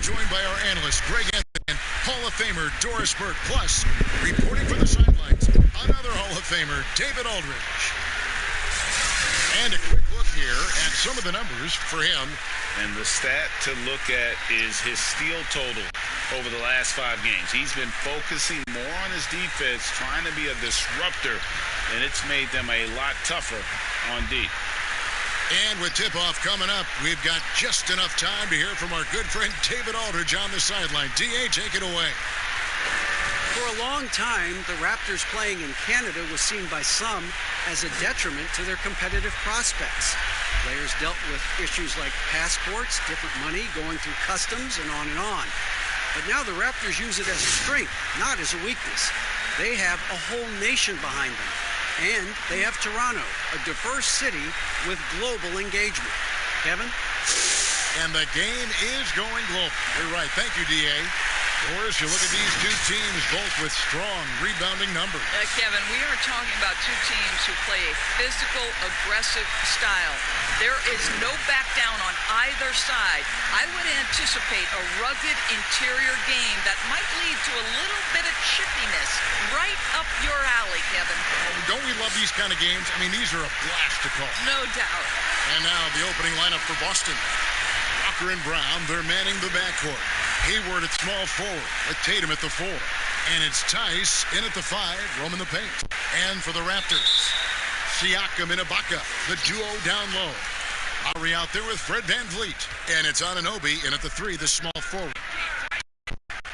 joined by our analyst, Greg Anthony, and Hall of Famer Doris Burke. Plus, reporting for the sidelines, another Hall of Famer, David Aldridge. And a quick look here at some of the numbers for him. And the stat to look at is his steal total over the last 5 games. He's been focusing more on his defense, trying to be a disruptor, and it's made them a lot tougher on D. And with tip-off coming up, we've got just enough time to hear from our good friend David Aldridge on the sideline. D.A., take it away. For a long time, the Raptors playing in Canada was seen by some as a detriment to their competitive prospects. Players dealt with issues like passports, different money, going through customs, and on and on. But now the Raptors use it as a strength, not as a weakness. They have a whole nation behind them. And they have Toronto, a diverse city with global engagement. Kevin? And the game is going global. You're right. Thank you, D.A. Doris, you look at these two teams, both with strong rebounding numbers. Kevin, we are talking about two teams who play a physical, aggressive style. There is no back down on either side. I would anticipate a rugged interior game that might lead to a little bit of chippiness right up your alley, Kevin. Don't we love these kind of games? I mean, these are a blast to call. No doubt. And now the opening lineup for Boston. Walker and Brown, they're manning the backcourt. Hayward at small forward with Tatum at the 4. And it's Tice in at the 5, roaming the paint. And for the Raptors, Siakam and Ibaka, the duo down low. Lowry out there with Fred VanVleet. And it's Anunoby in at the 3, the small forward.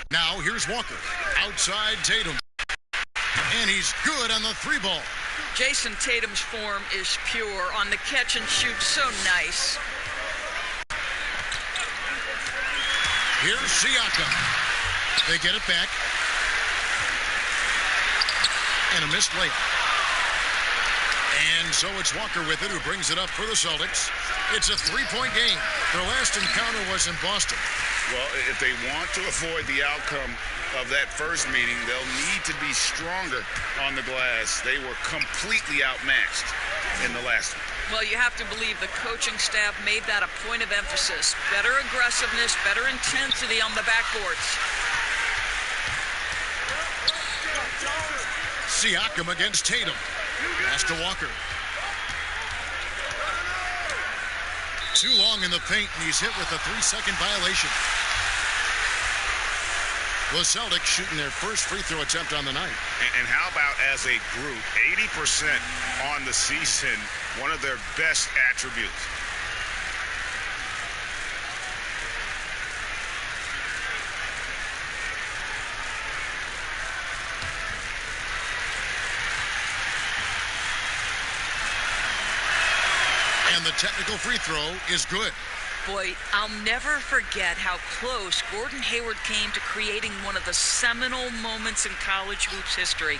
Now here's Walker. Outside Tatum. And he's good on the 3-ball. Jason Tatum's form is pure. On the catch and shoot, so nice. Here's Siakam. They get it back. And a missed layup. And so it's Walker with it, who brings it up for the Celtics. It's a 3-point game. Their last encounter was in Boston. Well, if they want to avoid the outcome of that first meeting, they'll need to be stronger on the glass. They were completely outmatched in the last one. Well, you have to believe the coaching staff made that a point of emphasis. Better aggressiveness, better intensity on the backboards. Siakam against Tatum. Pass to Walker. Too long in the paint, and he's hit with a 3-second violation. The Celtics shooting their first free throw attempt on the night. And how about as a group, 80% on the season, one of their best attributes. And the technical free throw is good. Boy, I'll never forget how close Gordon Hayward came to creating one of the seminal moments in college hoops history,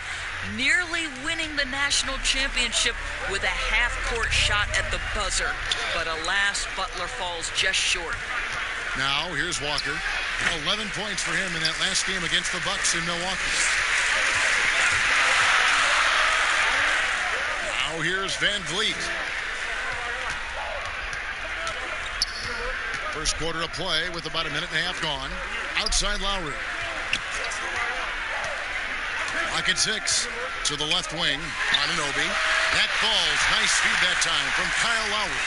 nearly winning the national championship with a half-court shot at the buzzer. But alas, Butler falls just short. Now, here's Walker. 11 points for him in that last game against the Bucks in Milwaukee. Now, here's VanVleet. First quarter of play with about a minute and a half gone. Outside Lowry. Clock at 6 to the left wing. Anunoby. That falls. Nice feed that time from Kyle Lowry.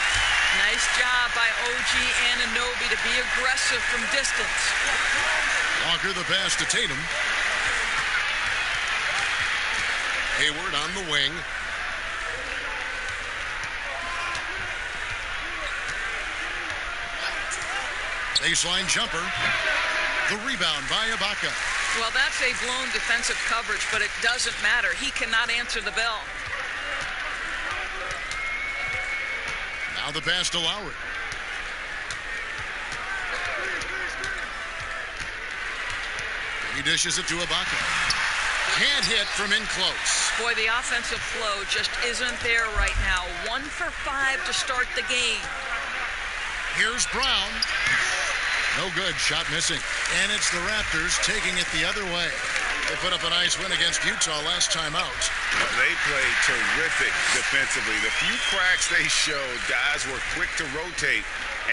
Nice job by OG Anunoby to be aggressive from distance. Walker the pass to Tatum. Hayward on the wing. Baseline jumper. The rebound by Ibaka. Well, that's a blown defensive coverage, but it doesn't matter. He cannot answer the bell. Now the pass to Lowry. He dishes it to Ibaka. Can't hit from in close. Boy, the offensive flow just isn't there right now. 1 for 5 to start the game. Here's Brown. No good. Shot missing. And it's the Raptors taking it the other way. They put up a nice win against Utah last time out. They played terrific defensively. The few cracks they showed, guys were quick to rotate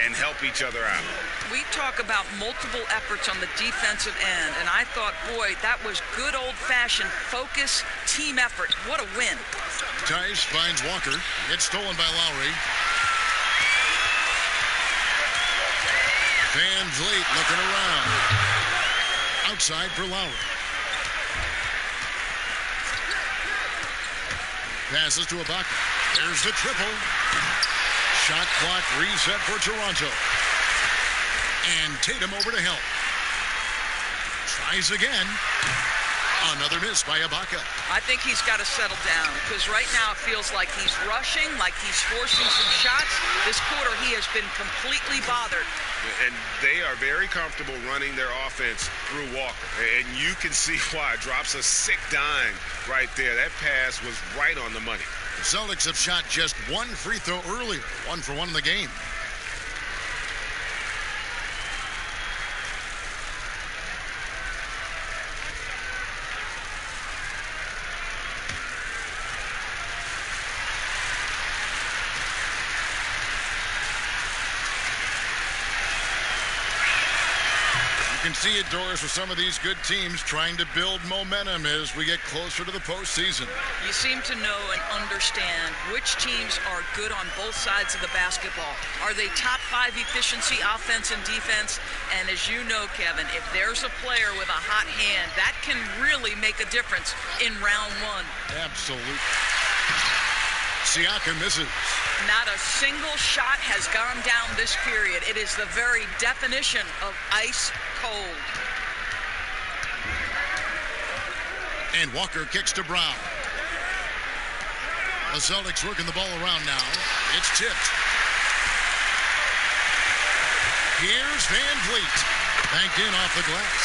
and help each other out. We talk about multiple efforts on the defensive end, and I thought, boy, that was good old-fashioned focus, team effort. What a win. Tice finds Walker. It's stolen by Lowry. Van Vliet looking around. Outside for Lowry. Passes to Ibaka. There's the triple. Shot clock reset for Toronto. And Tatum over to help. Tries again. Another miss by Ibaka. I think he's got to settle down because right now it feels like he's rushing, like he's forcing some shots. This quarter he has been completely bothered. And they are very comfortable running their offense through Walker. And you can see why. Drops a sick dime right there. That pass was right on the money. The Celtics have shot just one free throw earlier. 1 for 1 in the game. You can see it, Doris, with some of these good teams trying to build momentum as we get closer to the postseason. You seem to know and understand which teams are good on both sides of the basketball. Are they top 5 efficiency, offense and defense? And as you know, Kevin, if there's a player with a hot hand, that can really make a difference in round 1. Absolutely. Siakam misses. Not a single shot has gone down this period. It is the very definition of ice cold. And Walker kicks to Brown. The Celtics working the ball around now. It's tipped. Here's Van Vliet. Banked in off the glass.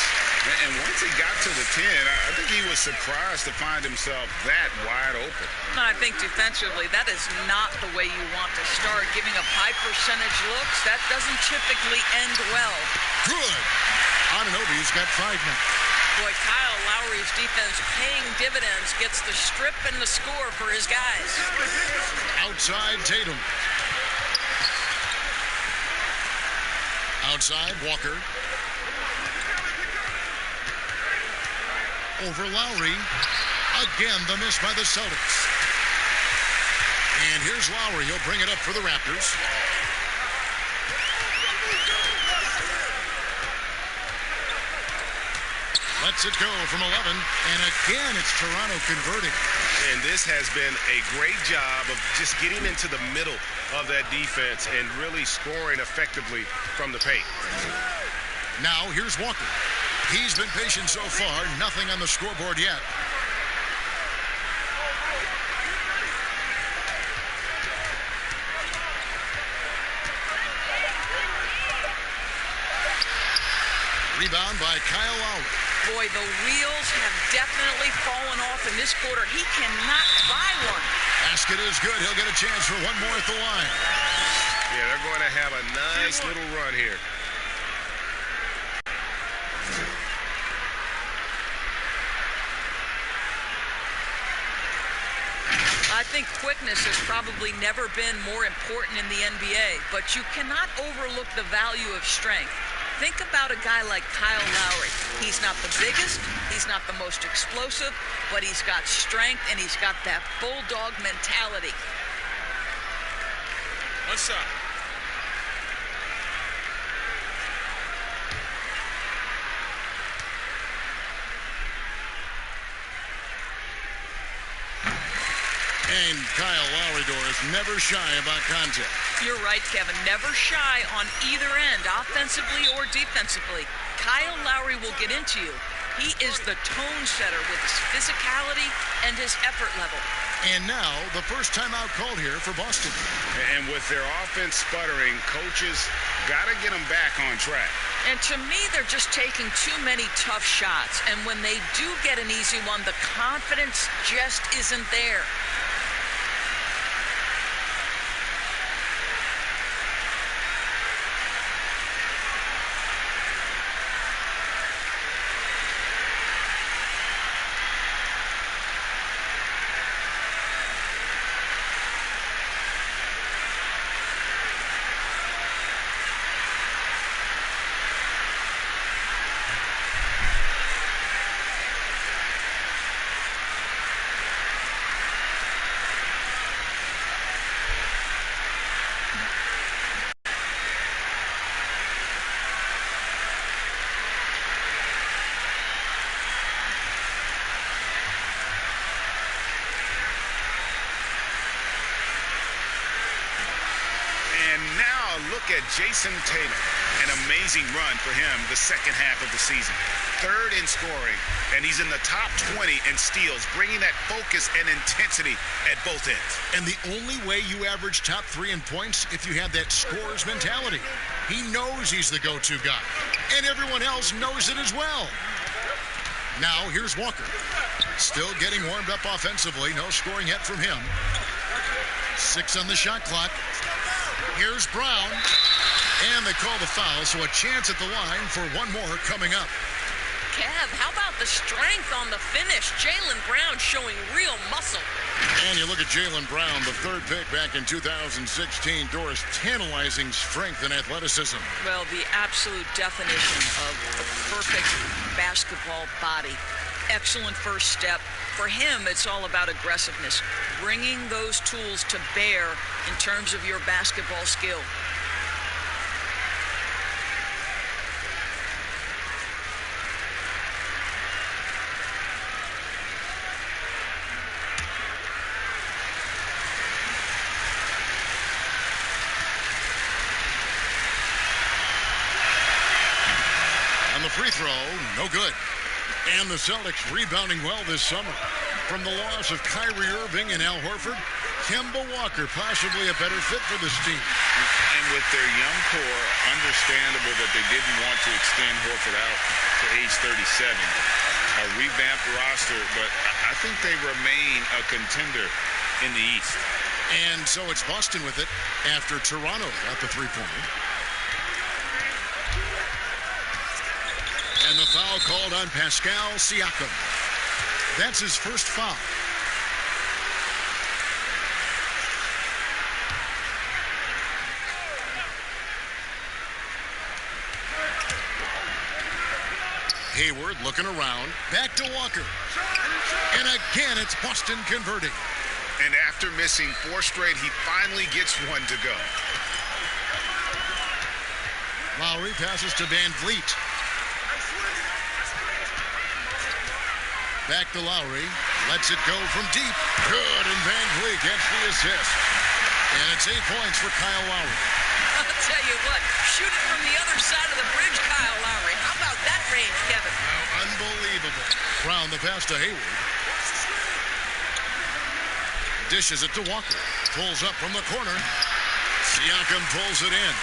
And once he got to the 10, I think he was surprised to find himself that wide open. I think defensively, that is not the way you want to start. Giving up high percentage looks, that doesn't typically end well. Good. Anunoby's got 5 now. Boy, Kyle Lowry's defense paying dividends, gets the strip and the score for his guys. Outside Tatum. Outside Walker. Over Lowry. Again, the miss by the Celtics. And here's Lowry. He'll bring it up for the Raptors. Lets it go from 11. And again, it's Toronto converting. And this has been a great job of just getting into the middle of that defense and really scoring effectively from the paint. Now, here's Walker. He's been patient so far. Nothing on the scoreboard yet. Rebound by Kyle Lowry. Boy, the wheels have definitely fallen off in this quarter. He cannot buy one. Basket is good. He'll get a chance for one more at the line. Yeah, they're going to have a nice little run here. I think quickness has probably never been more important in the NBA, but you cannot overlook the value of strength. Think about a guy like Kyle Lowry. He's not the biggest, he's not the most explosive, but he's got strength and he's got that bulldog mentality. What's up? And Kyle Lowry, Doris, never shy about contact. You're right, Kevin. Never shy on either end, offensively or defensively. Kyle Lowry will get into you. He is the tone setter with his physicality and his effort level. And now, the first timeout called here for Boston. And with their offense sputtering, coaches got to get them back on track. And to me, they're just taking too many tough shots. And when they do get an easy one, the confidence just isn't there. now look at Jason Tatum. An amazing run for him the second half of the season. Third in scoring, and he's in the top 20 in steals, bringing that focus and intensity at both ends. And the only way you average top 3 in points if you have that scorer's mentality. He knows he's the go-to guy, and everyone else knows it as well. Now, here's Walker. Still getting warmed up offensively. No scoring yet from him. 6 on the shot clock. Here's Brown. And they call the foul, so a chance at the line for one more coming up. Kev, how about the strength on the finish? Jaylen Brown showing real muscle. And you look at Jaylen Brown, the 3rd pick back in 2016. Doris, tantalizing strength and athleticism. Well, the absolute definition of a perfect basketball body. Excellent first step. For him, it's all about aggressiveness. Bringing those tools to bear in terms of your basketball skill. Free throw, no good. And the Celtics rebounding well this summer. From the loss of Kyrie Irving and Al Horford, Kemba Walker possibly a better fit for this team. And with their young core, understandable that they didn't want to extend Horford out to age 37. A revamped roster, but I think they remain a contender in the East. And so it's Boston with it after Toronto got the three-pointer. And the foul called on Pascal Siakam. That's his first foul. Hayward looking around. Back to Walker. And again, it's Boston converting. And after missing 4 straight, he finally gets one to go. Lowry passes to Van Vliet. Back to Lowry. Lets it go from deep. Good, and Van Vliet gets the assist. And it's 8 points for Kyle Lowry. I'll tell you what, shoot it from the other side of the bridge, Kyle Lowry. How about that range, Kevin? Wow, unbelievable. Brown the pass to Hayward. Dishes it to Walker. Pulls up from the corner. Siakam pulls it in.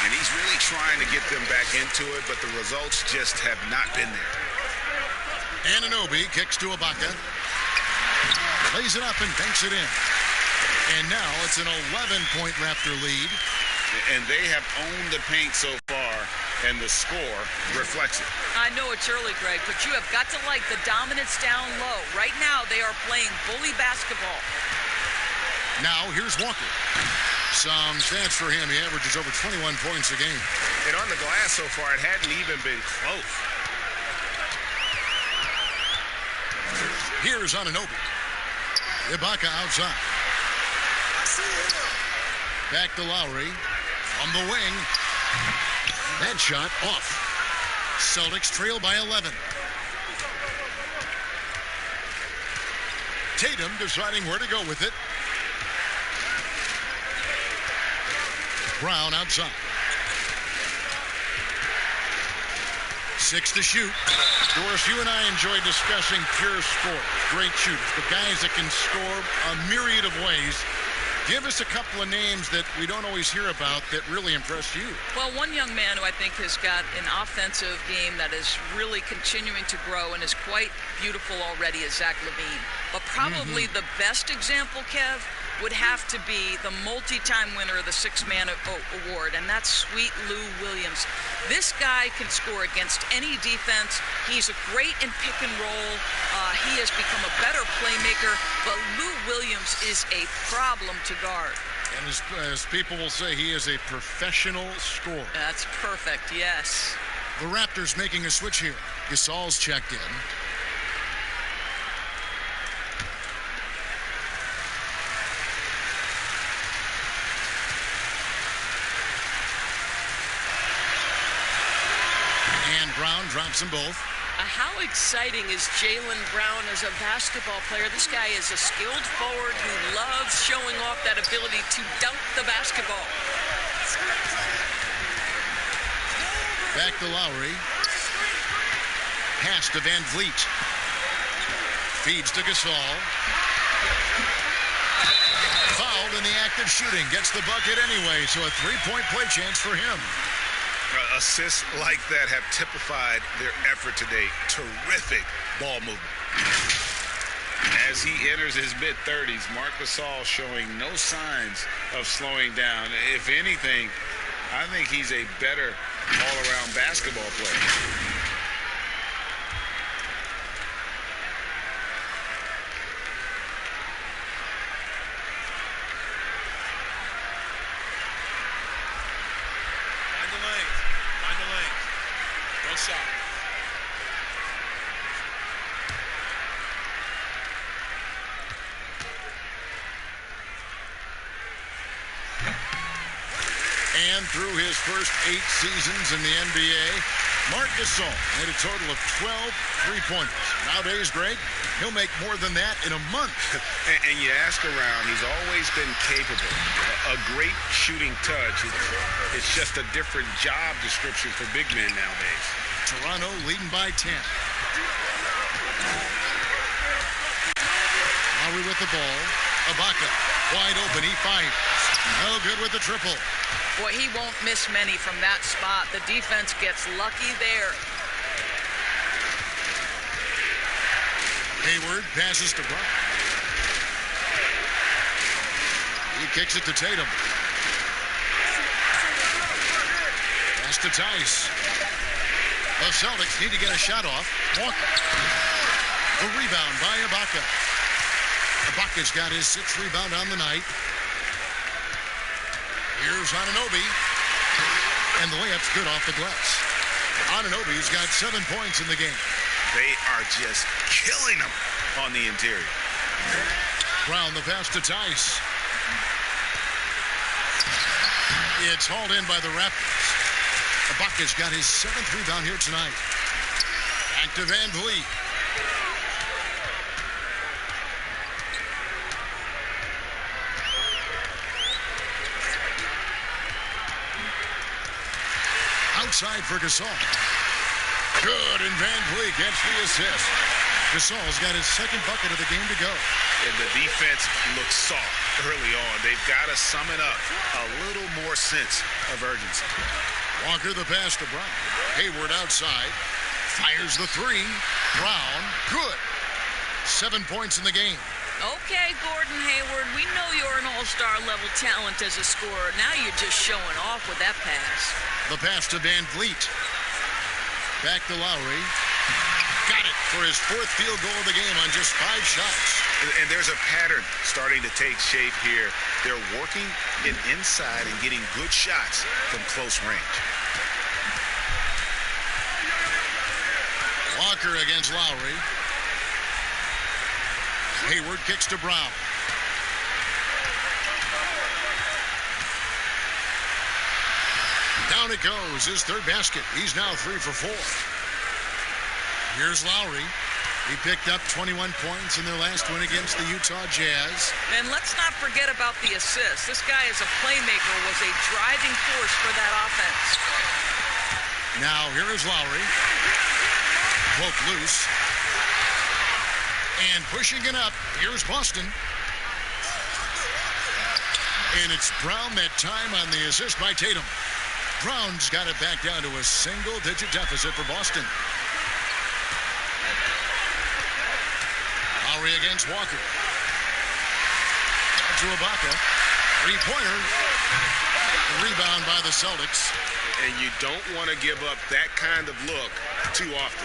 And he's really trying to get them back into it, but the results just have not been there. Anunoby kicks to Ibaka. Lays it up and banks it in. And now it's an 11-point Raptor lead. And they have owned the paint so far, and the score reflects it. I know it's early, Greg, but you have got to like the dominance down low. Right now, they are playing bully basketball. Now, here's Walker. Some stats for him. He averages over 21 points a game. And on the glass so far, it hadn't even been close. Here's Anunoby. Ibaka outside. Back to Lowry. On the wing. That shot off. Celtics trail by 11. Tatum deciding where to go with it. Brown outside. 6 to shoot. Doris, you and I enjoy discussing pure sport. Great shooters, but guys that can score a myriad of ways. Give us a couple of names that we don't always hear about that really impressed you. Well, one young man who I think has got an offensive game that is really continuing to grow and is quite beautiful already is Zach LaVine. But probably the best example, Kev, would have to be the multi-time winner of the Six-Man Award, and that's Sweet Lou Williams. This guy can score against any defense. He's great in pick and roll. He has become a better playmaker, but Lou Williams is a problem to guard. And as people will say, he is a professional scorer. That's perfect, yes. The Raptors making a switch here. Gasol's checked in. Brown drops them both. How exciting is Jaylen Brown as a basketball player? This guy is a skilled forward who loves showing off that ability to dunk the basketball. Back to Lowry. Pass to Van Vliet. Feeds to Gasol. Fouled in the act of shooting. Gets the bucket anyway, so a three-point play chance for him. Assists like that have typified their effort today. Terrific ball movement. As he enters his mid-30s, Marc Gasol showing no signs of slowing down. If anything, I think he's a better all-around basketball player. And through his first 8 seasons in the NBA, Marc Gasol made a total of 12 three-pointers. Nowadays, Greg, he'll make more than that in a month. And you ask around, he's always been capable. A great shooting touch. It's just a different job description for big men nowadays. Toronto leading by 10. Lowry with the ball. Ibaka wide open. He fires. No good with the triple. Boy, he won't miss many from that spot. The defense gets lucky there. Hayward passes to Brown. He kicks it to Tatum. Pass to Tice. The Celtics need to get a shot off. Walker. The rebound by Ibaka. Ibaka's got his 6th rebound on the night. Here's Anunoby. And the layup's good off the glass. Anunoby's got 7 points in the game. They are just killing them on the interior. Brown the pass to Tice. It's hauled in by the Raptors. Ibaka's got his 7th rebound here tonight. Back to Van Vliet. Outside for Gasol. Good, and Van Vliet gets the assist. Gasol's got his 2nd bucket of the game to go. And the defense looks soft early on. They've got to sum it up. A little more sense of urgency. Walker the pass to Brown. Hayward outside. Fires the 3. Brown, good. 7 points in the game. Okay, Gordon Hayward, we know you're an all-star level talent as a scorer. Now you're just showing off with that pass. The pass to Van Vliet. Back to Lowry. Got it for his 4th field goal of the game on just 5 shots. And there's a pattern starting to take shape here. They're working it inside and getting good shots from close range. Walker against Lowry. Hayward kicks to Brown. Down it goes, his 3rd basket. He's now 3 for 4. Here's Lowry. He picked up 21 points in their last win against the Utah Jazz. And let's not forget about the assist. This guy is a playmaker, was a driving force for that offense. Now here is Lowry. Poke loose. And pushing it up, here's Boston. And it's Brown that time on the assist by Tatum. Brown's got it back down to a single-digit deficit for Boston. Lowry against Walker. Down to Ibaka. 3-pointer. Rebound by the Celtics. And you don't want to give up that kind of look too often.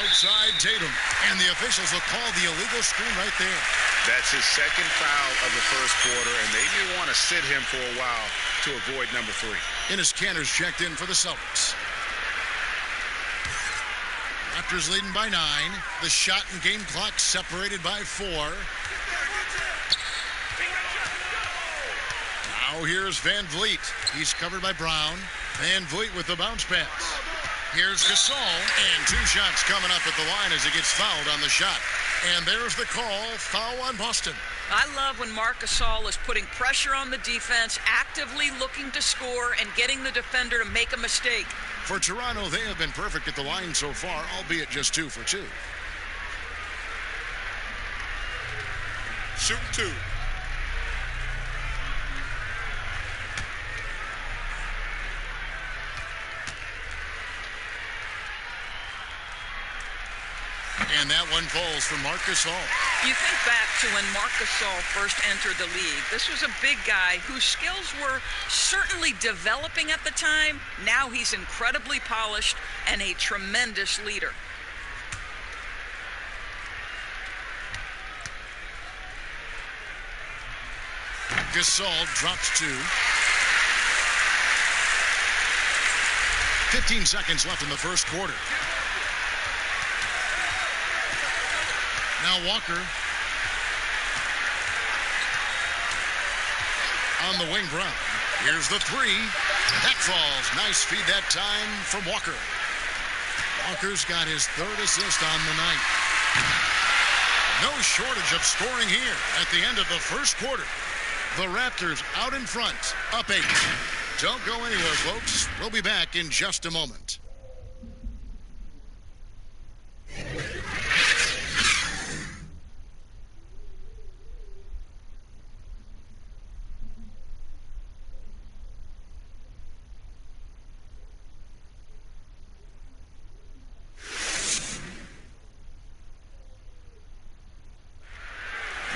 Outside Tatum, and the officials will call the illegal screen right there. That's his 2nd foul of the 1st quarter, and they may want to sit him for a while to avoid number 3. Enes Kanter's checked in for the Celtics. Raptors leading by 9. The shot and game clock separated by 4. Now here's Van Vliet. He's covered by Brown. Van Vliet with the bounce pass. Here's Gasol, and 2 shots coming up at the line as he gets fouled on the shot. And there's the call, foul on Boston. I love when Marc Gasol is putting pressure on the defense, actively looking to score and getting the defender to make a mistake. For Toronto, they have been perfect at the line so far, albeit just 2 for 2. Shoot 2. And that one falls for Marc Gasol. You think back to when Marc Gasol first entered the league. This was a big guy whose skills were certainly developing at the time. Now he's incredibly polished and a tremendous leader. Gasol drops 2. 15 seconds left in the first quarter. Now Walker on the wing. Brown. Here's the 3. That falls. Nice feed that time from Walker. Walker's got his 3rd assist on the night. No shortage of scoring here at the end of the first quarter. The Raptors out in front, up 8. Don't go anywhere, folks. We'll be back in just a moment.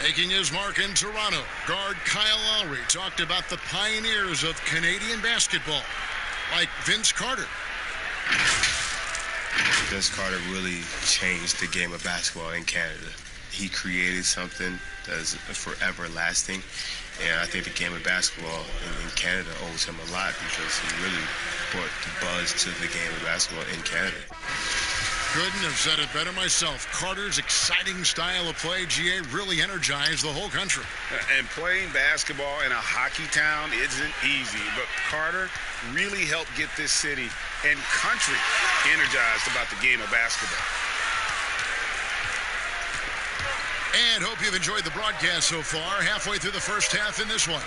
Making his mark in Toronto, guard Kyle Lowry talked about the pioneers of Canadian basketball, like Vince Carter. Vince Carter really changed the game of basketball in Canada. He created something that's forever lasting, and I think the game of basketball in Canada owes him a lot because he really brought the buzz to the game of basketball in Canada. Couldn't have said it better myself. Carter's exciting style of play, GA, really energized the whole country. And playing basketball in a hockey town isn't easy, but Carter really helped get this city and country energized about the game of basketball. And hope you've enjoyed the broadcast so far. Halfway through the first half in this one.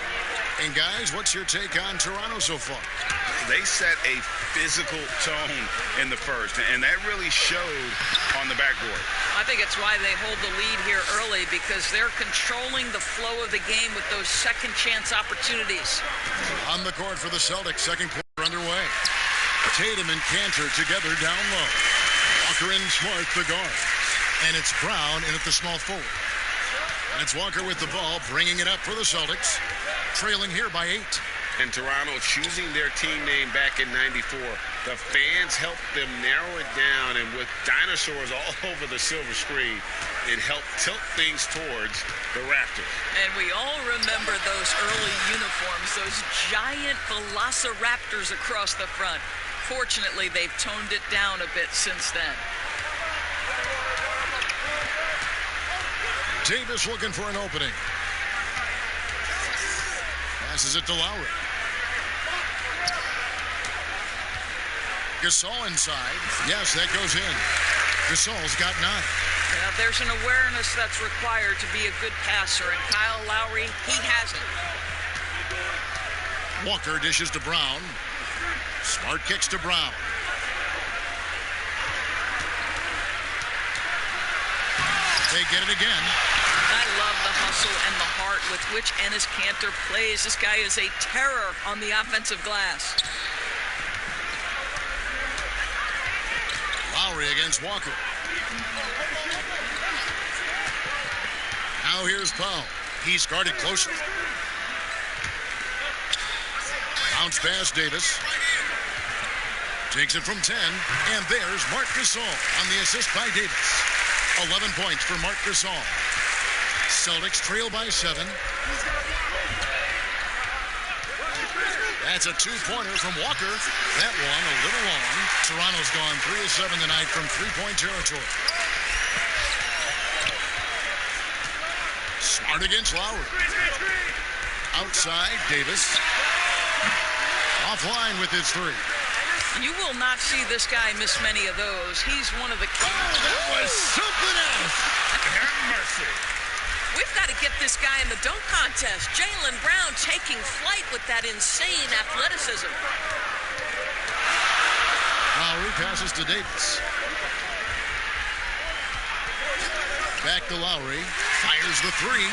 And guys, what's your take on Toronto so far? They set a physical tone in the first, and that really showed on the backboard. I think it's why they hold the lead here early, because they're controlling the flow of the game with those second chance opportunities. On the court for the Celtics, second quarter underway. Tatum and Cantor together down low. Walker and Smart, the guard. And it's Brown in at the small forward. And it's Walker with the ball, bringing it up for the Celtics. Trailing here by 8. And Toronto choosing their team name back in '94. The fans helped them narrow it down, and with dinosaurs all over the silver screen, it helped tilt things towards the Raptors. And we all remember those early uniforms, those giant velociraptors across the front. Fortunately, they've toned it down a bit since then. Davis looking for an opening. Passes it to Lowry. Gasol inside. Yes, that goes in. Gasol's got 9. Yeah, there's an awareness that's required to be a good passer, and Kyle Lowry, he has it. Walker dishes to Brown. Smart kicks to Brown. They get it again. I love the hustle and the heart with which Enes Kanter plays. This guy is a terror on the offensive glass. Lowry against Walker. Now here's Powell. He's guarded closely. Bounce pass Davis. Takes it from 10. And there's Marc Gasol on the assist by Davis. 11 points for Marc Gasol. Celtics trail by 7. That's a 2-pointer from Walker. That one a little long. Toronto's gone 3 of 7 tonight from 3-point territory. Smart against Lowry. Outside, Davis. Offline with his 3. You will not see this guy miss many of those. He's one of the... Oh, that was something else. Have mercy. We've got to get this guy in the dunk contest. Jaylen Brown taking flight with that insane athleticism. Lowry passes to Davis. Back to Lowry. Fires the three.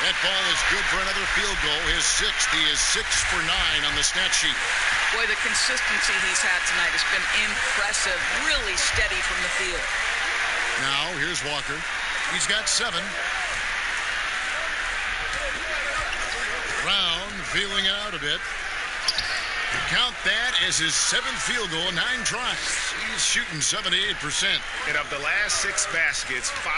That ball is good for another field goal. His sixth. He is 6 for 9 on the stat sheet. Boy, the consistency he's had tonight has been impressive. Really steady from the field. Now, here's Walker. He's got 7. Brown feeling it out a bit. Count that as his 7th field goal, 9 tries. He's shooting 78%. And of the last 6 baskets, 5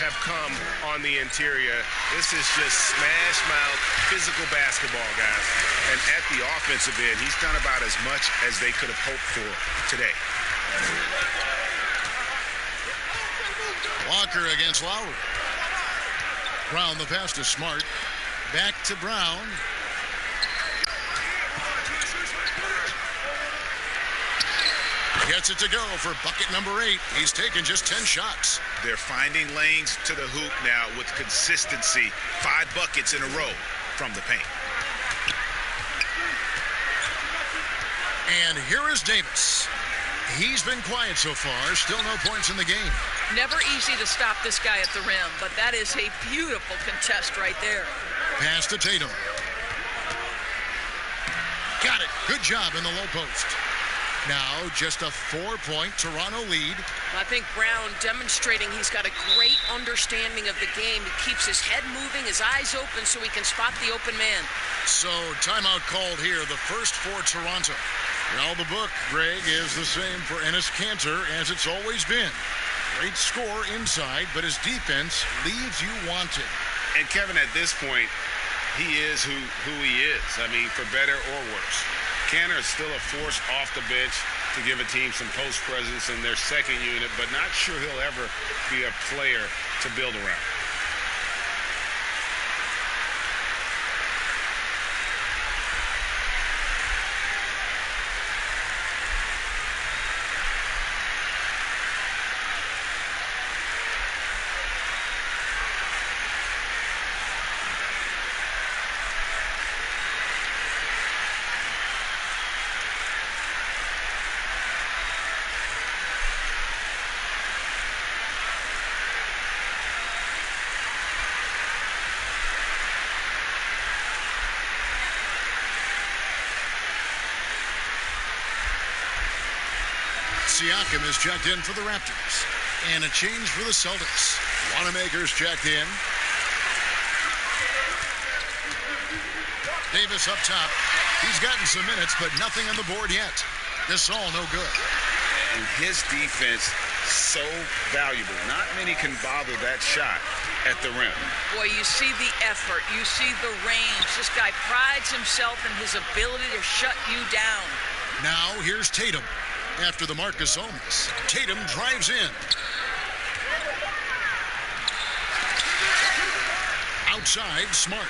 have come on the interior. This is just smash mouth physical basketball, guys. And at the offensive end, he's done about as much as they could have hoped for today. Walker against Lowry. Brown the pass to Smart. Back to Brown. Gets it to go for bucket number 8. He's taken just 10 shots. They're finding lanes to the hoop now with consistency. 5 buckets in a row from the paint. And here is Davis. He's been quiet so far. Still no points in the game. Never easy to stop this guy at the rim, but that is a beautiful contest right there. Pass to Tatum. Got it. Good job in the low post. Now just a 4-point Toronto lead. I think Brown demonstrating he's got a great understanding of the game. He keeps his head moving, his eyes open so he can spot the open man. So timeout called here, the first for Toronto. Well, the book, Greg, is the same for Enes Kanter as it's always been. Great score inside, but his defense leaves you wanting. And Kevin, at this point, he is who he is. I mean, for better or worse. Kanter is still a force off the bench to give a team some post presence in their second unit, but not sure he'll ever be a player to build around. Siakam is checked in for the Raptors. And a change for the Celtics. Wanamaker's checked in. Davis up top. He's gotten some minutes, but nothing on the board yet. This all no good. And his defense, so valuable. Not many can bother that shot at the rim. Boy, you see the effort. You see the range. This guy prides himself in his ability to shut you down. Now here's Tatum. After the Marcus Holmes, Tatum drives in. Outside, Smart.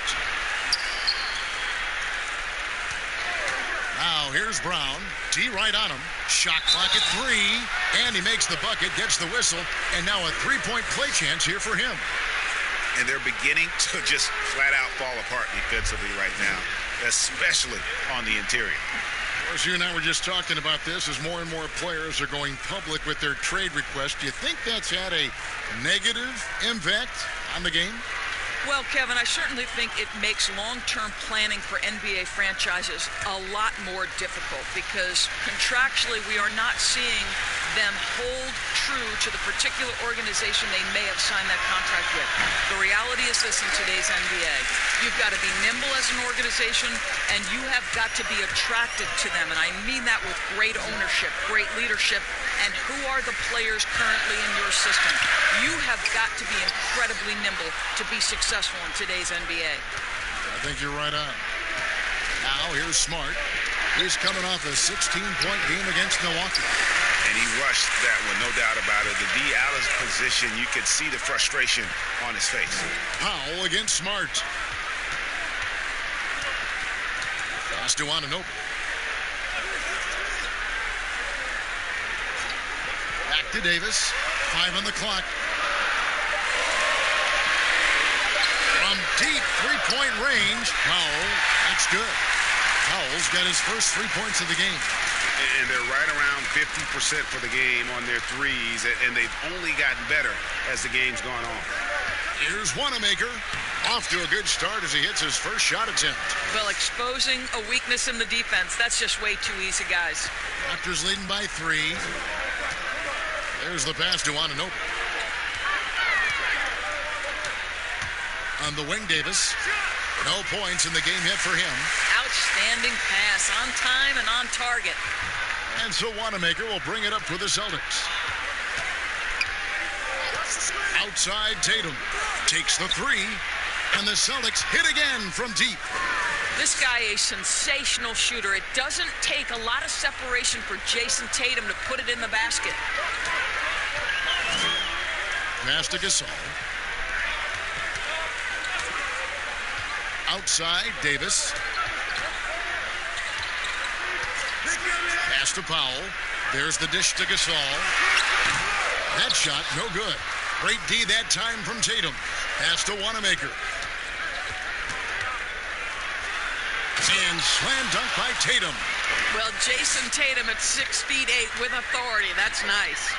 Now here's Brown. D right on him. Shot clock at 3. And he makes the bucket, gets the whistle, and now a 3-point play chance here for him. And they're beginning to just flat out fall apart defensively right now, especially on the interior. Of course, you and I were just talking about this as more and more players are going public with their trade requests. Do you think that's had a negative impact on the game? Well, Kevin, I certainly think it makes long-term planning for NBA franchises a lot more difficult because contractually we are not seeing them hold true to the particular organization they may have signed that contract with. The reality is this in today's NBA. You've got to be nimble as an organization, and you have got to be attracted to them. And I mean that with great ownership, great leadership, and who are the players currently in your system. You have got to be incredibly nimble to be successful in today's NBA. I think you're right on. Now here's Smart. He's coming off a 16-point game against Milwaukee. And he rushed that one, no doubt about it. The D out of position, you could see the frustration on his face. Powell against Smart. Pass to Anunoby. Back to Davis. 5 on the clock. From deep three-point range, Powell, that's good. Powell's got his first 3 points of the game. And they're right around 50% for the game on their threes, and they've only gotten better as the game's gone on. Here's Wanamaker, off to a good start as he hits his first shot attempt. Well, exposing a weakness in the defense, that's just way too easy, guys. Raptors leading by 3. There's the pass to Wanamaker. On the wing, Davis. No points in the game yet for him. Outstanding pass, on time and on target. And so Wanamaker will bring it up for the Celtics. Outside, Tatum takes the 3, and the Celtics hit again from deep. This guy a sensational shooter. It doesn't take a lot of separation for Jason Tatum to put it in the basket. Pass to Gasol. Outside, Davis. Pass to Powell. There's the dish to Gasol. That shot, no good. Great D that time from Tatum. Pass to Wanamaker. And slam dunk by Tatum. Well, Jason Tatum at 6'8" with authority. That's nice.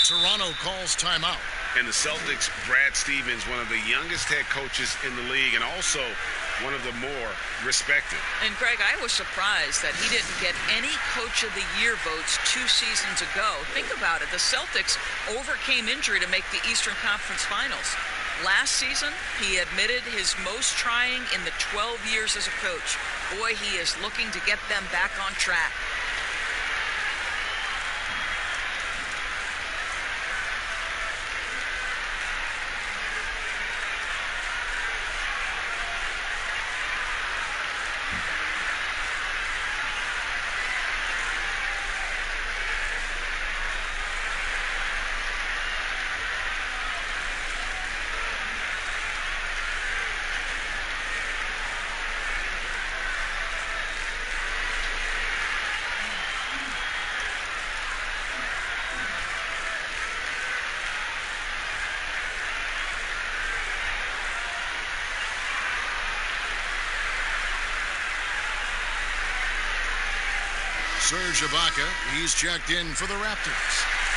Toronto calls timeout. And the Celtics, Brad Stevens, one of the youngest head coaches in the league and also one of the more respected. And Greg, I was surprised that he didn't get any Coach of the Year votes 2 seasons ago. Think about it. The Celtics overcame injury to make the Eastern Conference Finals. Last season, he admitted his most trying in the 12 years as a coach. Boy, he is looking to get them back on track. Serge Ibaka, he's checked in for the Raptors.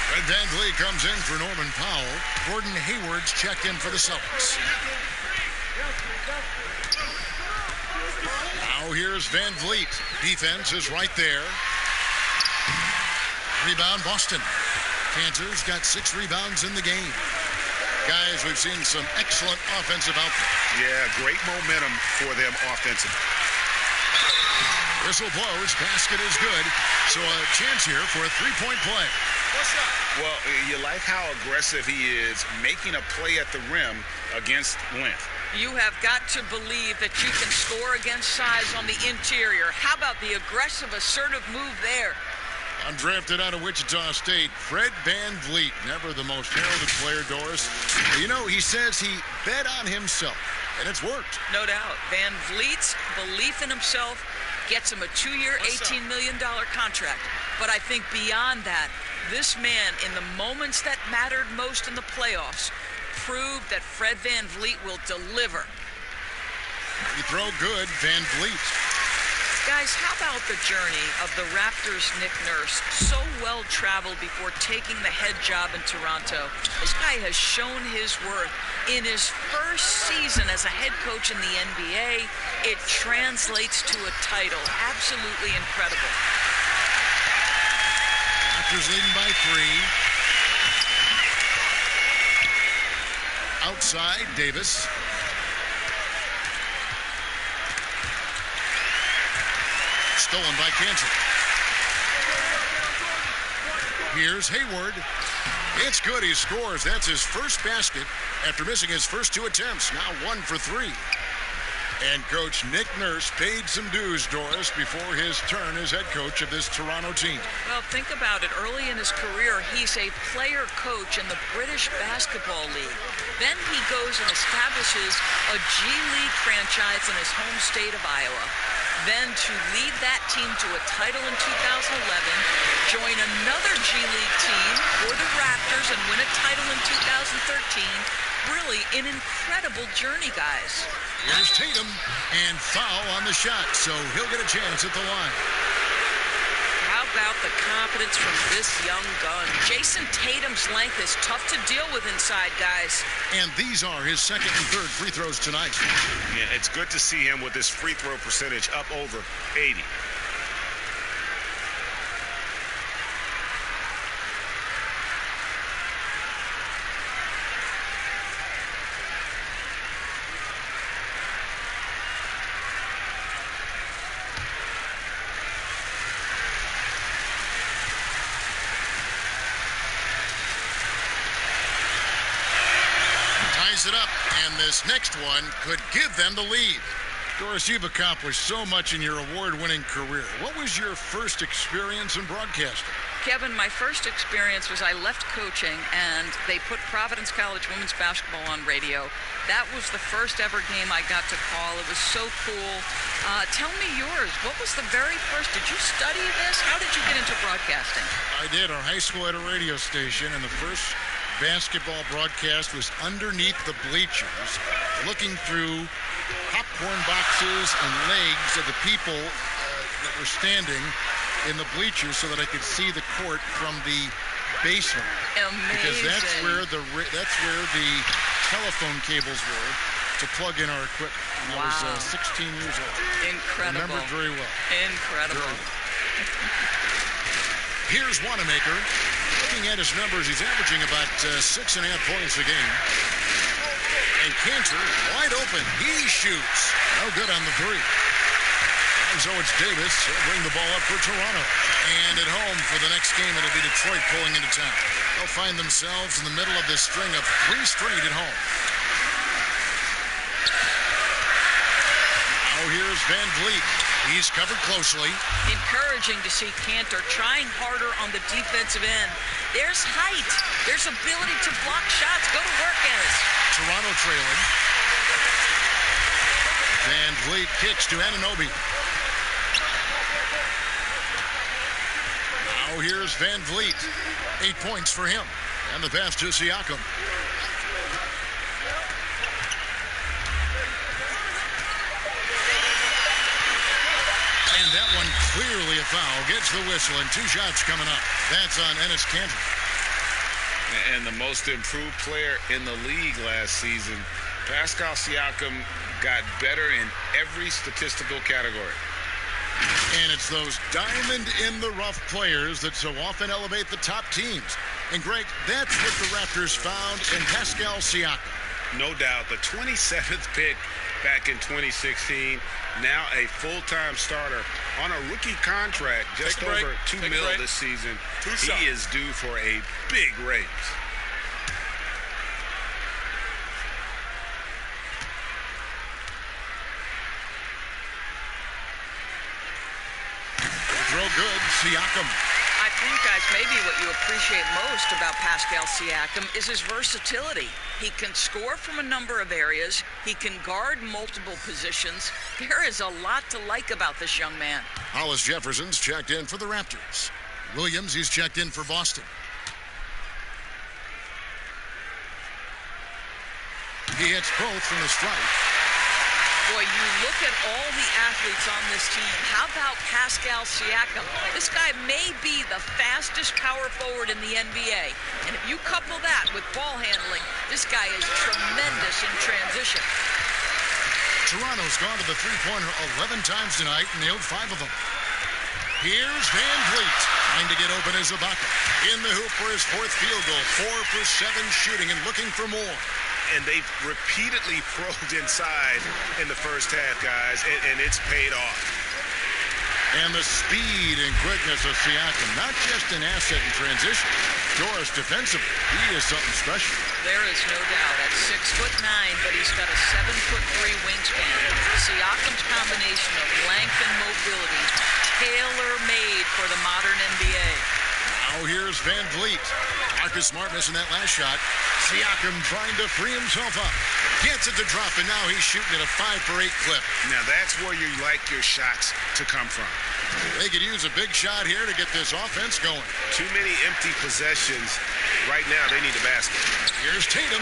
Fred VanVleet comes in for Norman Powell. Gordon Hayward's checked in for the Celtics. Now here's VanVleet. Defense is right there. Rebound, Boston. Panthers got 6 rebounds in the game. Guys, we've seen some excellent offensive output. Yeah, great momentum for them offensively. Whistle blows, basket is good. So a chance here for a 3-point play. Well, you like how aggressive he is making a play at the rim against length. You have got to believe that you can score against size on the interior. How about the aggressive, assertive move there? Undrafted out of Wichita State, Fred VanVleet, never the most heralded player, Doris. You know, he says he bet on himself, and it's worked. No doubt. VanVleet's belief in himself gets him a 2-year, $18 million contract. But I think beyond that, this man, in the moments that mattered most in the playoffs, proved that Fred VanVleet will deliver. You throw good, VanVleet. Guys, how about the journey of the Raptors' Nick Nurse? So well-traveled before taking the head job in Toronto. This guy has shown his worth. In his first season as a head coach in the NBA, it translates to a title. Absolutely incredible. Raptors leading by 3. Outside, Davis. Stolen by Kansas. Here's Hayward. It's good. He scores. That's his first basket after missing his first 2 attempts. Now 1 for 3. And Coach Nick Nurse paid some dues, Doris, before his turn as head coach of this Toronto team. Well, think about it. Early in his career, he's a player coach in the British Basketball League. Then he goes and establishes a G League franchise in his home state of Iowa. Then to lead that team to a title in 2011, join another G League team for the Raptors and win a title in 2013, really an incredible journey, guys. Here's Tatum, and foul on the shot, so he'll get a chance at the line. How about the confidence from this young gun? Jason Tatum's length is tough to deal with inside, guys. And these are his second and third free throws tonight. Yeah, it's good to see him with his free throw percentage up over 80. It up, and this next one could give them the lead. Doris, you've accomplished so much in your award-winning career. What was your first experience in broadcasting? Kevin, my first experience was I left coaching, and they put Providence College women's basketball on radio. That was the first ever game I got to call. It was so cool. Tell me yours. What was the very first? Did you study this? How did you get into broadcasting? I did. Our high school had a radio station, and the first basketball broadcast was underneath the bleachers, looking through popcorn boxes and legs of the people that were standing in the bleachers so that I could see the court from the basement. Amazing. Because that's where the telephone cables were to plug in our equipment. And I was 16 years old. Incredible. I remember it very well. Incredible. Very well. Here's Wanamaker. Looking at his numbers, he's averaging about 6.5 points a game. And Cantor, wide open. He shoots. No good on the three. And so it's Davis. He'll bring the ball up for Toronto. And at home for the next game, it'll be Detroit pulling into town. They'll find themselves in the middle of this string of 3 straight at home. Now here's Van Vliet. He's covered closely. Encouraging to see Cantor trying harder on the defensive end. There's height. There's ability to block shots. Go to work, Ennis. Toronto trailing. Van Vliet kicks to Anunoby. Now here's Van Vliet. 8 points for him. And the pass to Siakam. And that one clearly a foul. Gets the whistle, and 2 shots coming up. That's on Enes Kanter. And the most improved player in the league last season, Pascal Siakam, got better in every statistical category. And it's those diamond-in-the-rough players that so often elevate the top teams. And, Greg, that's what the Raptors found in Pascal Siakam. No doubt. The 27th pick back in 2016. Now a full-time starter on a rookie contract, just over $2 million this season. He is due for a big raise. Throw good, Siakam. I think, guys, maybe what you appreciate most about Pascal Siakam is his versatility. He can score from a number of areas. He can guard multiple positions. There is a lot to like about this young man. Hollis Jefferson's checked in for the Raptors. Williams, he's checked in for Boston. He hits both from the strike. Boy, you look at all the athletes on this team. How about Pascal Siakam? This guy may be the fastest power forward in the NBA. And if you couple that with ball handling, this guy is tremendous in transition. Toronto's gone to the three-pointer 11 times tonight and nailed 5 of them. Here's Van Vliet trying to get open as Ibaka. In the hoop for his 4th field goal. 4 for 7 shooting and looking for more. And they've repeatedly probed inside in the first half, guys, and it's paid off. And the speed and quickness of Siakam, not just an asset in transition. Doris, defensively, he is something special. There is no doubt. At 6'9", but he's got a 7'3" wingspan. Siakam's combination of length and mobility, tailor-made for the modern NBA. Now here's Van Vliet. Marcus Smart missing that last shot. Siakam trying to free himself up. Gets it to drop, and now he's shooting at a 5-for-8 clip. Now that's where you like your shots to come from. They could use a big shot here to get this offense going. Too many empty possessions. Right now, they need a basket. Here's Tatum.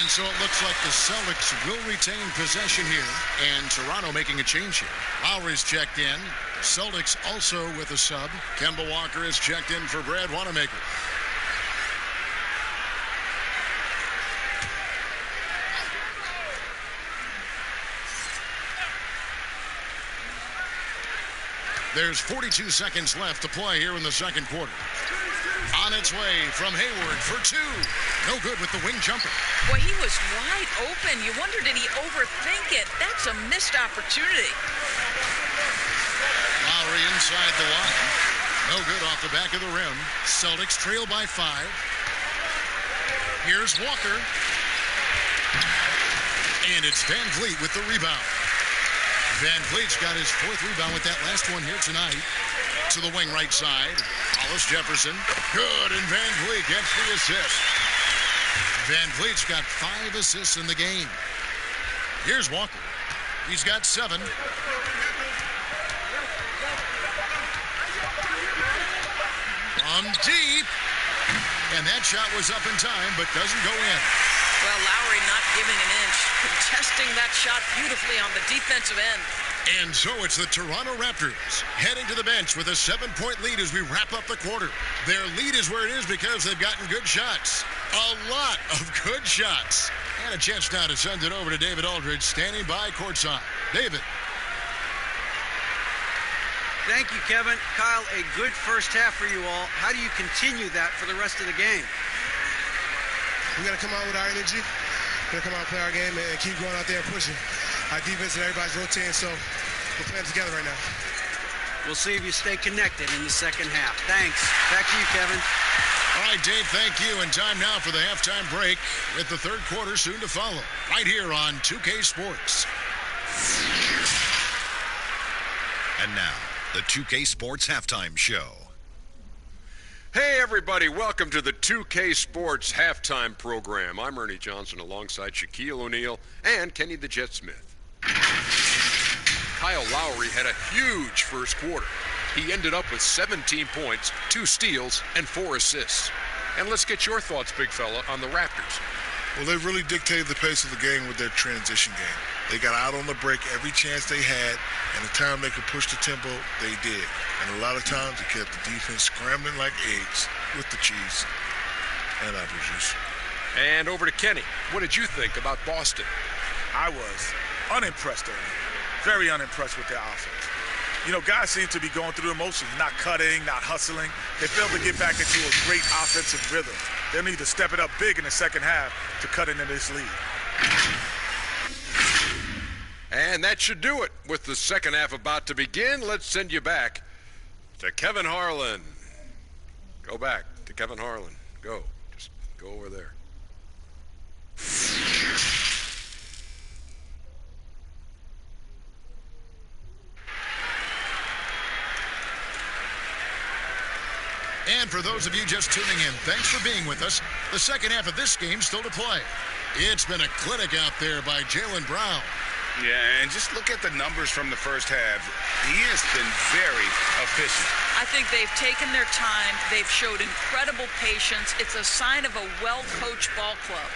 And so it looks like the Celtics will retain possession here, and Toronto making a change here. Lowry's checked in. Celtics also with a sub. Kemba Walker is checked in for Brad Wanamaker. There's 42 seconds left to play here in the second quarter. On its way from Hayward for 2. No good with the wing jumper. Boy, he was wide open. You wonder, did he overthink it? That's a missed opportunity. Lowry inside the line. No good off the back of the rim. Celtics trail by 5. Here's Walker. And it's Van Vliet with the rebound. Van Vliet's got his 4th rebound with that last one here tonight. To the wing right side. Hollis Jefferson. Good, and Van Vliet gets the assist. Van Vliet's got 5 assists in the game. Here's Walker. He's got 7. From deep. And that shot was up in time, but doesn't go in. Well, Lowry not giving an inch, contesting that shot beautifully on the defensive end. And so it's the Toronto Raptors heading to the bench with a 7-point lead as we wrap up the quarter. Their lead is where it is because they've gotten good shots. A lot of good shots. And a chance now to send it over to David Aldridge, standing by courtside. David. Thank you, Kevin. Kyle, a good first half for you all. How do you continue that for the rest of the game? We got to come out with our energy. We got to come out and play our game and keep going out there and pushing. Our defense and everybody's rotating, so we're playing together right now. We'll see if you stay connected in the second half. Thanks. Back to you, Kevin. All right, Dave, thank you. And time now for the halftime break with the third quarter soon to follow. Right here on 2K Sports. And now, the 2K Sports Halftime Show. Hey everybody, welcome to the 2K Sports Halftime Program. I'm Ernie Johnson alongside Shaquille O'Neal and Kenny the Jet Smith. Kyle Lowry had a huge first quarter. He ended up with 17 points, 2 steals, and 4 assists. And let's get your thoughts, big fella, on the Raptors. Well, they really dictated the pace of the game with their transition game. They got out on the break every chance they had, and the time they could push the tempo, they did. And a lot of times they kept the defense scrambling like eggs with the cheese and apple juice. And over to Kenny. What did you think about Boston? I was unimpressed, Ernie. Very unimpressed with their offense. You know, guys seem to be going through the motions, not cutting, not hustling. They failed to get back into a great offensive rhythm. They'll need to step it up big in the second half to cut into this lead. And that should do it. With the second half about to begin, let's send you back to Kevin Harlan. Go back to Kevin Harlan. Go. Just go over there. And for those of you just tuning in, thanks for being with us. The second half of this game still to play. It's been a clinic out there by Jaylen Brown. Yeah, and just look at the numbers from the first half. He has been very efficient. I think they've taken their time. They've showed incredible patience. It's a sign of a well-coached ball club.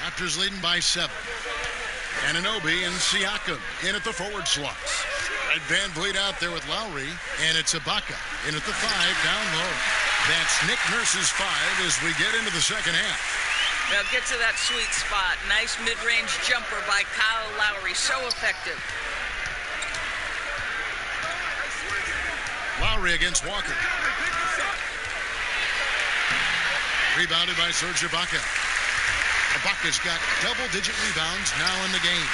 Raptors leading by 7. Anunoby and Siakam in at the forward slots. Right, Van Vliet out there with Lowry, and it's Ibaka in at the 5 down low. That's Nick Nurse's 5 as we get into the second half. Now get to that sweet spot. Nice mid-range jumper by Kyle Lowry. So effective. Lowry against Walker. Rebounded by Serge Ibaka. Ibaka's got double-digit rebounds now in the game.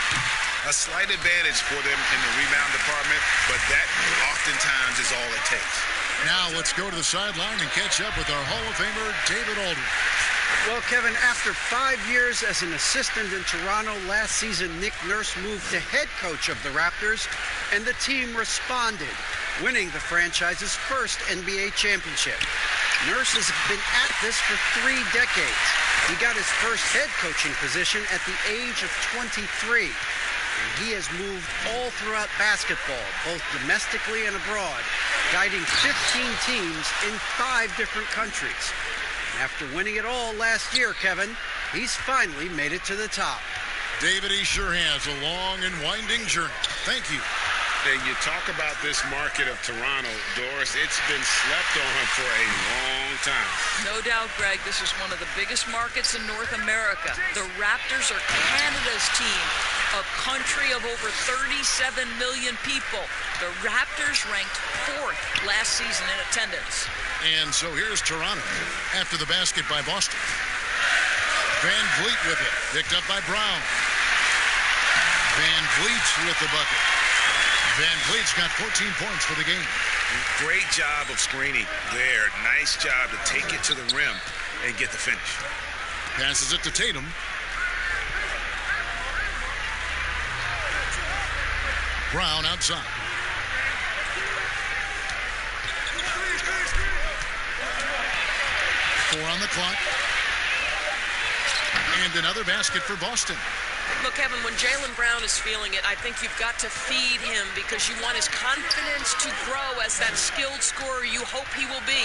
A slight advantage for them in the rebound department, but that oftentimes is all it takes. Now let's go to the sideline and catch up with our Hall of Famer, David Aldridge. Well, Kevin, after 5 years as an assistant in Toronto, last season Nick Nurse moved to head coach of the Raptors, and the team responded. winning the franchise's first NBA championship. Nurse has been at this for 3 decades. He got his first head coaching position at the age of 23. And he has moved all throughout basketball, both domestically and abroad, guiding 15 teams in 5 different countries. And after winning it all last year, Kevin, he's finally made it to the top. David, he sure has a long and winding journey. Thank you. And you talk about this market of Toronto, Doris, it's been slept on for a long time. No doubt, Greg, this is one of the biggest markets in North America. The Raptors are Canada's team, a country of over 37 million people. The Raptors ranked 4th last season in attendance. And so here's Toronto after the basket by Boston. Van Vliet with it, picked up by Brown. Van Vliet with the bucket. Van Vliet's got 14 points for the game. Great job of screening there. Nice job to take it to the rim and get the finish. Passes it to Tatum. Brown outside. Four on the clock. And another basket for Boston. Look, Kevin, when Jaylen Brown is feeling it, I think you've got to feed him because you want his confidence to grow as that skilled scorer you hope he will be.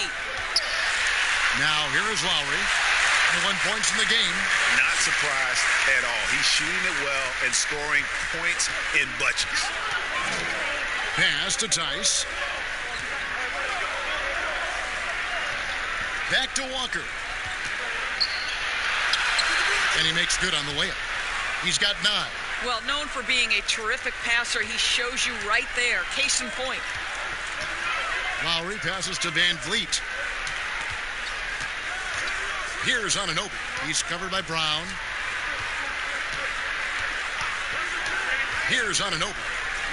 Now, here is Lowry. 21 points in the game. Not surprised at all. He's shooting it well and scoring points in bunches. Pass to Tice. Back to Walker. And he makes good on the layup. He's got 9. Well, known for being a terrific passer, he shows you right there. Case in point. Lowry passes to Van Vliet. Here's Anunoby. He's covered by Brown. Here's Anunoby.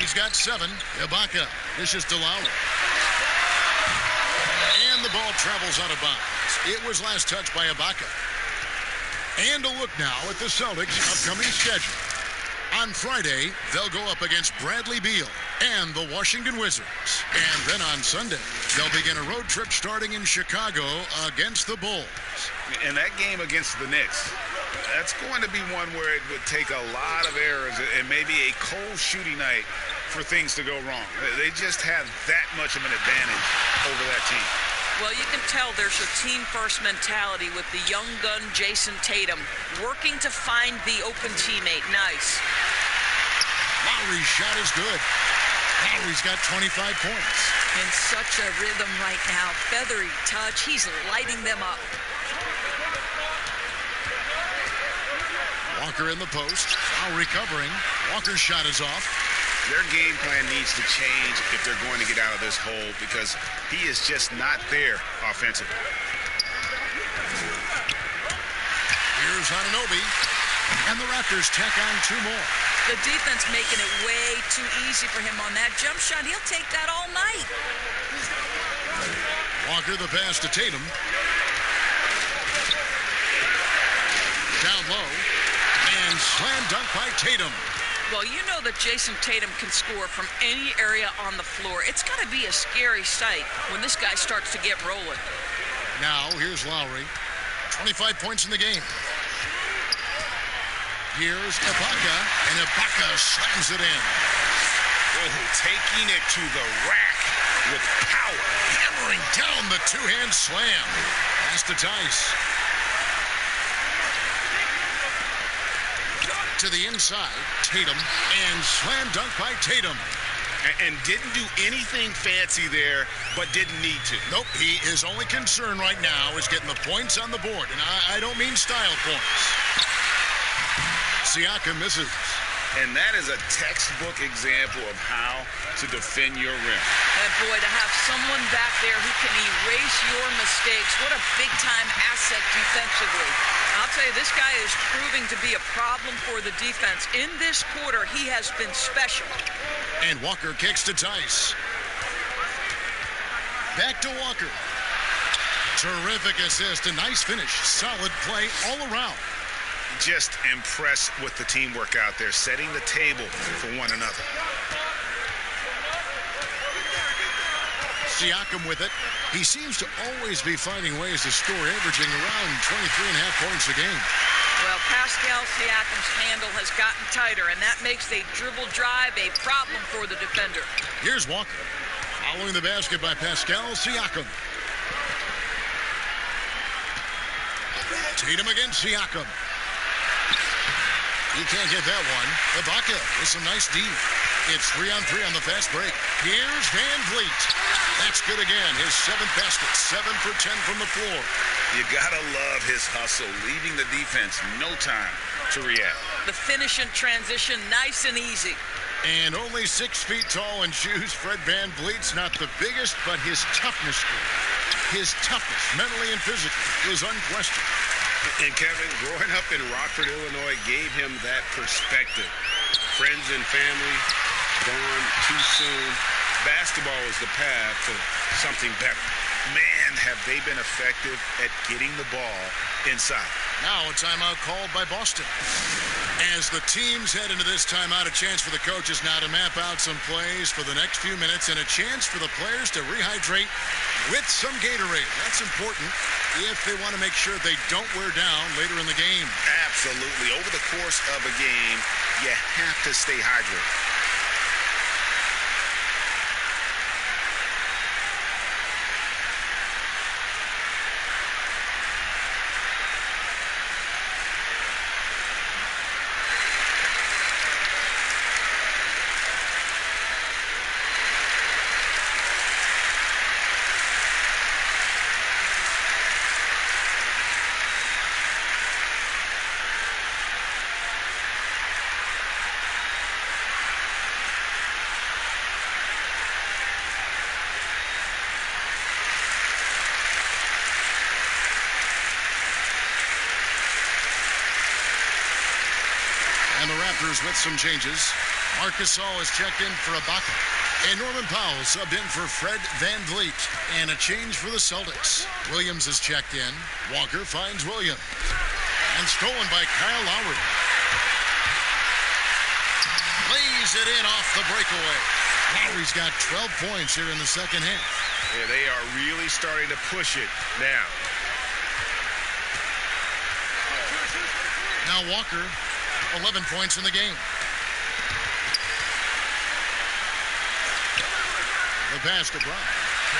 He's got 7. Ibaka. This is to Lowry. And the ball travels out of bounds. It was last touched by Ibaka. And a look now at the Celtics' upcoming schedule. On Friday, they'll go up against Bradley Beal and the Washington Wizards. And then on Sunday, they'll begin a road trip starting in Chicago against the Bulls. And that game against the Knicks, that's going to be one where it would take a lot of errors and maybe a cold shooting night for things to go wrong. They just have that much of an advantage over that team. Well, you can tell there's a team-first mentality with the young gun Jason Tatum working to find the open teammate. Nice. Lowry's shot is good. Lowry's got 25 points. In such a rhythm right now. Feathery touch. He's lighting them up. Walker in the post. Lowry covering. Walker's shot is off. Their game plan needs to change if they're going to get out of this hole because he is just not there offensively. Here's Anunoby. And the Raptors tack on 2 more. The defense making it way too easy for him on that jump shot. He'll take that all night. Walker the pass to Tatum. Down low. And slam dunk by Tatum. Well, you know that Jason Tatum can score from any area on the floor. It's got to be a scary sight when this guy starts to get rolling. Now, here's Lowry. 25 points in the game. Here's Ibaka, and Ibaka slams it in. Oh, taking it to the rack with power. Hammering down the 2-hand slam. Pass to Tice. To the inside, Tatum, and slam dunk by Tatum. And didn't do anything fancy there, but didn't need to. Nope, his only concern right now is getting the points on the board, and I don't mean style points. Siakam misses. And that is a textbook example of how to defend your rim. And boy, to have someone back there who can erase your mistakes, what a big-time asset defensively. I'll tell you, this guy is proving to be a problem for the defense. In this quarter, he has been special. And Walker kicks to Tice. Back to Walker. Terrific assist, a nice finish. Solid play all around. Just impressed with the teamwork out there, setting the table for one another. Siakam with it. He seems to always be finding ways to score, averaging around 23.5 points a game. Well, Pascal Siakam's handle has gotten tighter, and that makes a dribble drive a problem for the defender. Here's Walker. Following the basket by Pascal Siakam. Tatum against Siakam. He can't get that one. Ibaka with some nice D. It's 3-on-3 on the fast break. Here's Van Vliet. That's good again. His 7th basket. 7 for 10 from the floor. You gotta love his hustle, leaving the defense no time to react. The finish and transition, nice and easy. And only 6 feet tall in shoes. Fred Van Vliet's not the biggest, but his toughness, his toughness, mentally and physically, is unquestioned. And Kevin, growing up in Rockford, Illinois, gave him that perspective. Friends and family gone too soon. Basketball is the path to something better. Man, have they been effective at getting the ball inside. Now a timeout called by Boston. As the teams head into this timeout, a chance for the coaches now to map out some plays for the next few minutes and a chance for the players to rehydrate with some Gatorade. That's important if they want to make sure they don't wear down later in the game. Absolutely. Over the course of a game, you have to stay hydrated. With some changes. Marcus All is checked in for Ibaka. And Norman Powell subbed in for Fred Van Vliet. And a change for the Celtics. Williams is checked in. Walker finds Williams. And stolen by Kyle Lowry. Lays it in off the breakaway. Lowry's got 12 points here in the second half. Yeah, they are really starting to push it now. Now Walker, 11 points in the game. The pass to Brown.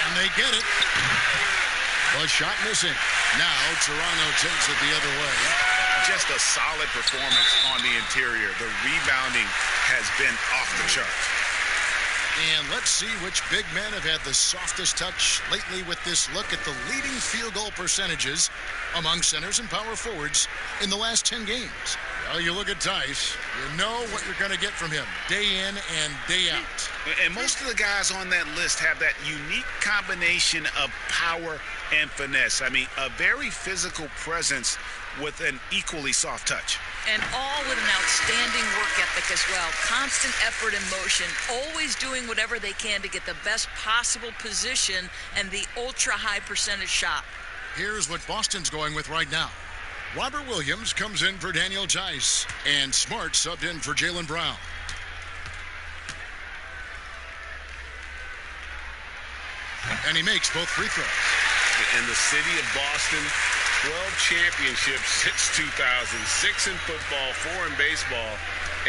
And they get it. The shot missing. Now Toronto takes it the other way. Just a solid performance on the interior. The rebounding has been off the charts. And let's see which big men have had the softest touch lately with this look at the leading field goal percentages among centers and power forwards in the last 10 games. Well, you look at Tice, you know what you're going to get from him day in and day out. And most of the guys on that list have that unique combination of power and finesse. I mean, a very physical presence with an equally soft touch. And all with an outstanding work ethic as well. Constant effort and motion, always doing whatever they can to get the best possible position and the ultra-high percentage shot. Here's what Boston's going with right now. Robert Williams comes in for Daniel Tice, and Smart subbed in for Jaylen Brown. And he makes both free throws. In the city of Boston, 12 championships since 2000, 6 in football, 4 in baseball,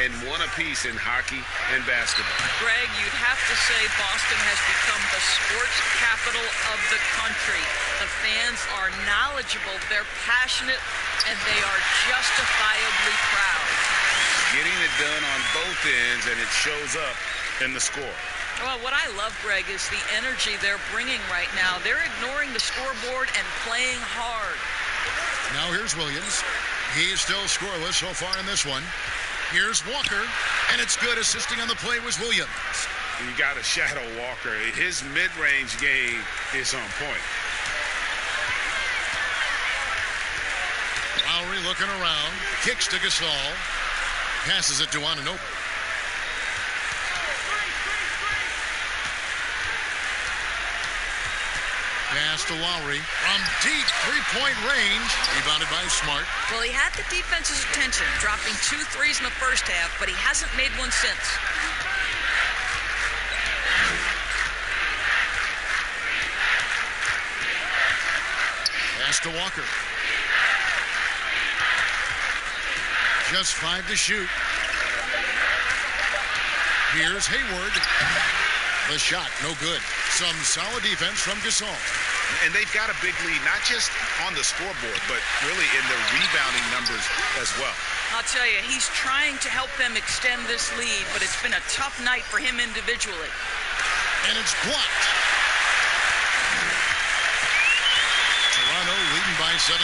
and 1 apiece in hockey and basketball. Greg, you'd have to say Boston has become the sports capital of the country. The fans are knowledgeable, they're passionate, and they are justifiably proud. Getting it done on both ends, and it shows up in the score. Well, what I love, Greg, is the energy they're bringing right now. They're ignoring the scoreboard and playing hard. Now here's Williams. He's still scoreless so far in this one. Here's Walker, and it's good. Assisting on the play was Williams. You got to shadow Walker. His mid-range game is on point. Lowry looking around, kicks to Gasol, passes it to Anunoby. Pass to Lowry from deep three-point range. Rebounded by Smart. Well, he had the defense's attention, dropping 2 threes in the first half, but he hasn't made one since. Pass to Walker. Just 5 to shoot. Here's Hayward. The shot, no good. Some solid defense from Gasol. And they've got a big lead, not just on the scoreboard, but really in the rebounding numbers as well. I'll tell you, he's trying to help them extend this lead, but it's been a tough night for him individually. And it's blocked. Toronto leading by 17.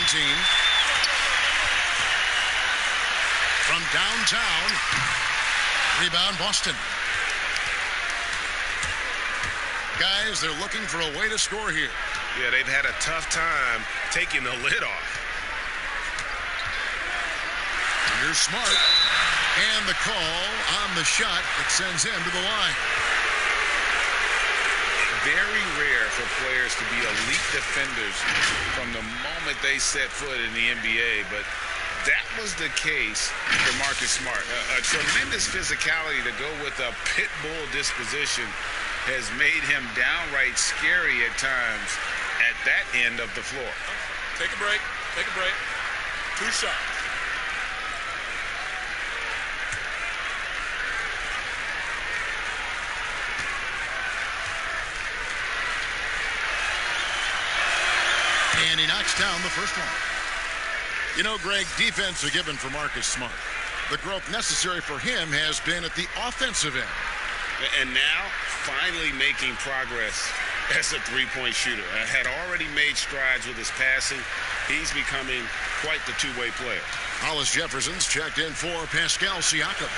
From downtown, rebound Boston. Guys, they're looking for a way to score here. Yeah, they've had a tough time taking the lid off. Here's Smart. And the call on the shot that sends him to the line. Very rare for players to be elite defenders from the moment they set foot in the NBA, but that was the case for Marcus Smart. A tremendous physicality to go with a pit bull disposition has made him downright scary at times at that end of the floor. Take a break. Take a break. 2 shots. And he knocks down the first one. You know, Greg, defense are given for Marcus Smart. The growth necessary for him has been at the offensive end. And now, finally making progress as a three-point shooter. Had already made strides with his passing. He's becoming quite the two-way player. Hollis Jefferson's checked in for Pascal Siakam.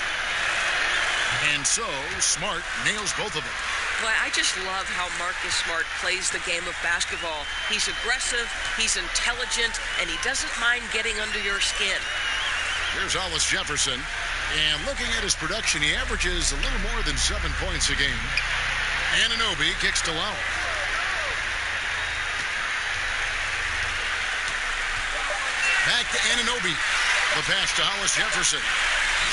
And so, Smart nails both of them. Well, I just love how Marcus Smart plays the game of basketball. He's aggressive, he's intelligent, and he doesn't mind getting under your skin. Here's Hollis Jefferson. And looking at his production, he averages a little more than 7 points a game. Anunoby kicks to Lowry. Back to Anunoby. The pass to Hollis Jefferson.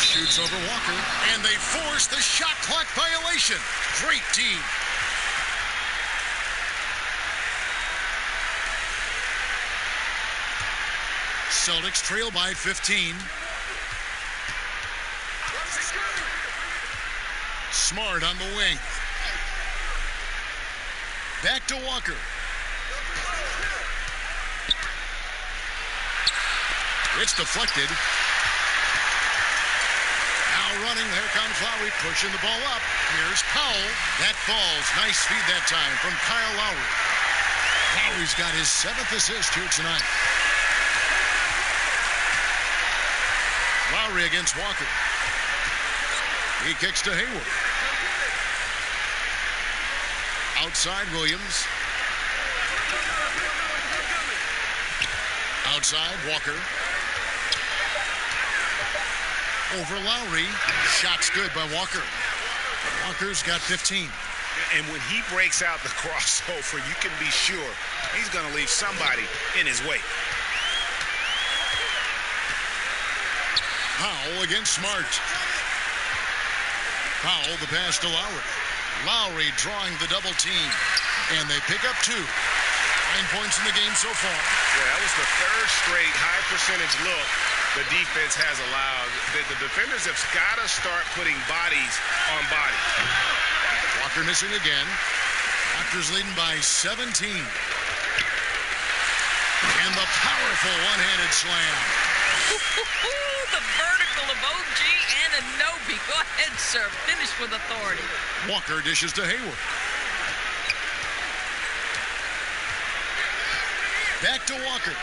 Shoots over Walker. And they force the shot clock violation. Great team. Celtics trail by 15. Smart on the wing. Back to Walker. It's deflected. Now running. There comes Lowry pushing the ball up. Here's Powell. That falls. Nice feed that time from Kyle Lowry. Lowry's got his 7th assist here tonight. Lowry against Walker. He kicks to Hayward. Outside Williams. Outside Walker. Over Lowry. Shot's good by Walker. Walker's got 15. And when he breaks out the crossover, you can be sure he's going to leave somebody in his way. Powell against Smart. Powell, the pass to Lowry. Lowry drawing the double team. And they pick up 2. 9 points in the game so far. Yeah, that was the 3rd straight high percentage look the defense has allowed. The defenders have got to start putting bodies on bodies. Walker missing again. Raptors leading by 17. And the powerful one-handed slam. The vertical of OG Anunoby. Go ahead, sir. Finish with authority. Walker dishes to Hayward. Back to Walker.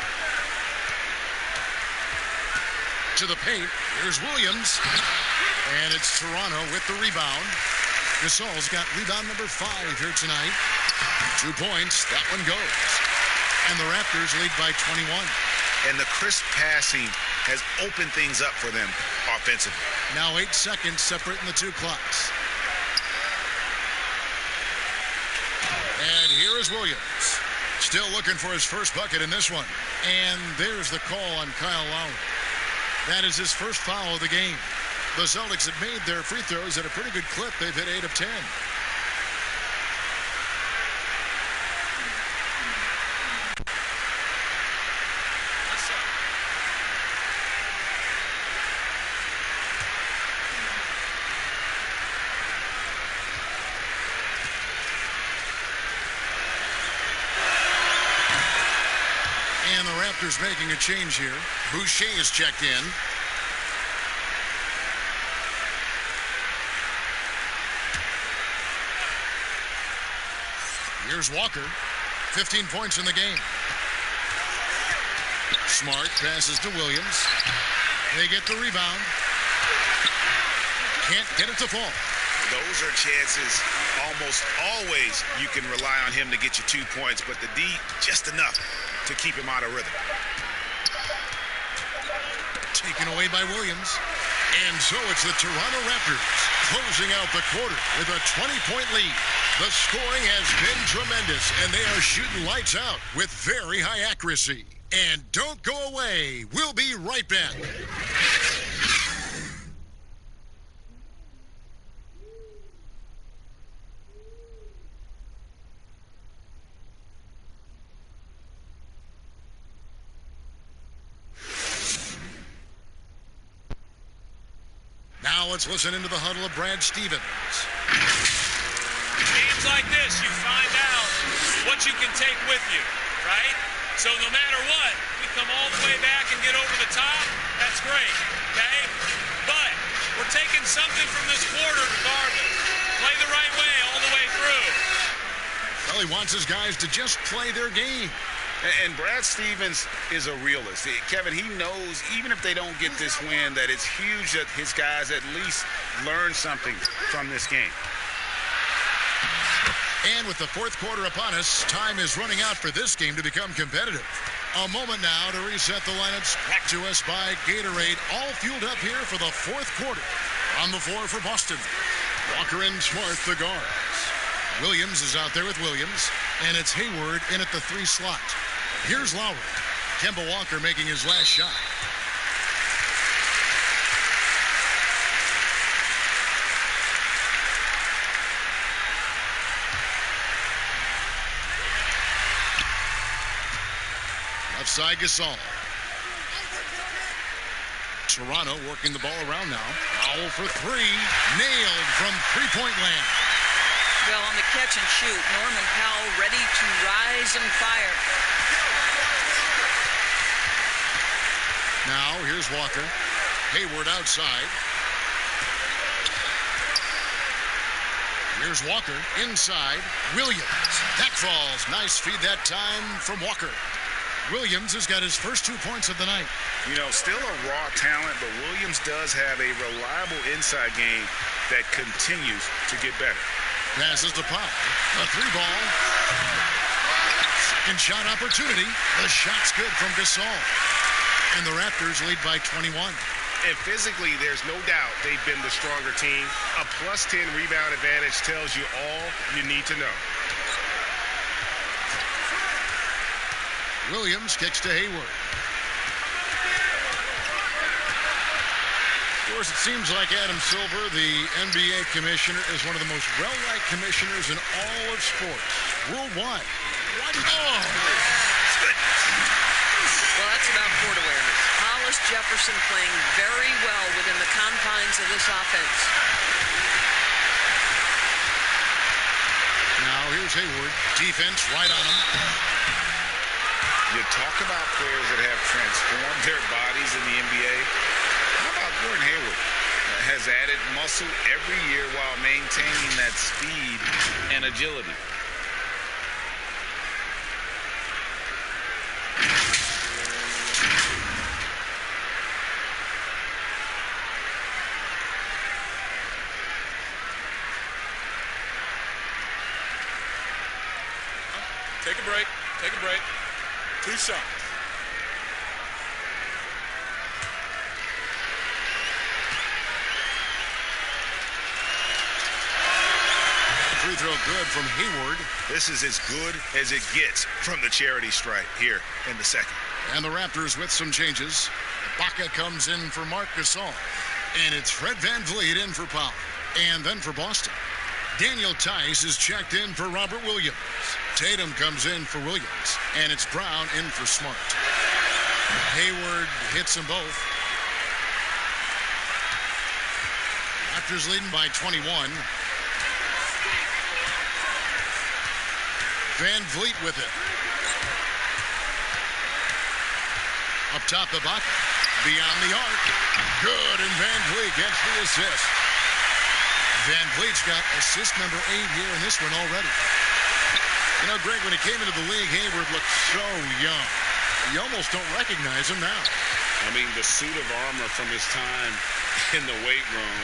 To the paint. Here's Williams. And it's Toronto with the rebound. Gasol's got rebound number 5 here tonight. 2 points. That one goes. And the Raptors lead by 21. And the crisp passing has opened things up for them offensively. Now 8 seconds separating the 2 clocks. And here is Williams. Still looking for his first bucket in this one. And there's the call on Kyle Lowry. That is his first foul of the game. The Celtics have made their free throws at a pretty good clip. They've hit 8 of 10. Raptors making a change here. Boucher is checked in. Here's Walker. 15 points in the game. Smart passes to Williams. They get the rebound. Can't get it to fall. Those are chances almost always you can rely on him to get you 2 points, but the D just enough to keep him out of rhythm. Taken away by Williams. And so it's the Toronto Raptors closing out the quarter with a 20-point lead. The scoring has been tremendous, and they are shooting lights out with very high accuracy. And don't go away. We'll be right back. Now let's listen into the huddle of Brad Stevens. Games like this, you find out what you can take with you, right? So no matter what, we come all the way back and get over the top, that's great, okay? But we're taking something from this quarter regardless. Play the right way all the way through. Well, he wants his guys to just play their game. And Brad Stevens is a realist. Kevin, he knows even if they don't get this win that it's huge that his guys at least learn something from this game. And with the fourth quarter upon us, time is running out for this game to become competitive. A moment now to reset the lineups, brought to us by Gatorade, all fueled up here for the fourth quarter. On the floor for Boston, Walker and Smart, the guards. Williams is out there with Williams, and it's Hayward in at the 3 slot. Here's Lowry. Kemba Walker making his last shot. Left side, Gasol. Toronto working the ball around now. Powell for 3. Nailed from three-point land. Well, on the catch and shoot, Norman Powell ready to rise and fire. Now, here's Walker. Hayward outside. Here's Walker inside. Williams. That falls. Nice feed that time from Walker. Williams has got his first 2 points of the night. You know, still a raw talent, but Williams does have a reliable inside game that continues to get better. Passes to Powell. A 3-ball. Second shot opportunity. The shot's good from Gasol. And the Raptors lead by 21. And physically, there's no doubt they've been the stronger team. A +10 rebound advantage tells you all you need to know. Williams kicks to Hayward. Of course, it seems like Adam Silver, the NBA commissioner, is one of the most well-liked commissioners in all of sports, worldwide. Oh, goodness. Well, that's about court awareness. Hollis Jefferson playing very well within the confines of this offense. Now, here's Hayward. Defense right on him. You talk about players that have transformed their bodies in the NBA. How about Gordon Hayward? Has added muscle every year while maintaining that speed and agility. Take a break. Take a break. 2 shots. Free throw good from Hayward. This is as good as it gets from the charity stripe here in the second. And the Raptors with some changes. Ibaka comes in for Marc Gasol. And it's Fred VanVleet in for Powell. And then for Boston, Daniel Tice is checked in for Robert Williams. Tatum comes in for Williams. And it's Brown in for Smart. Hayward hits them both. Raptors leading by 21. VanVleet with it. Up top, Ibaka. Beyond the arc. Good, and Van Vliet gets the assist. Van Vliet's got assist number 8 here in this one already. You know, Greg, when he came into the league, Hayward looked so young. You almost don't recognize him now. I mean, the suit of armor from his time in the weight room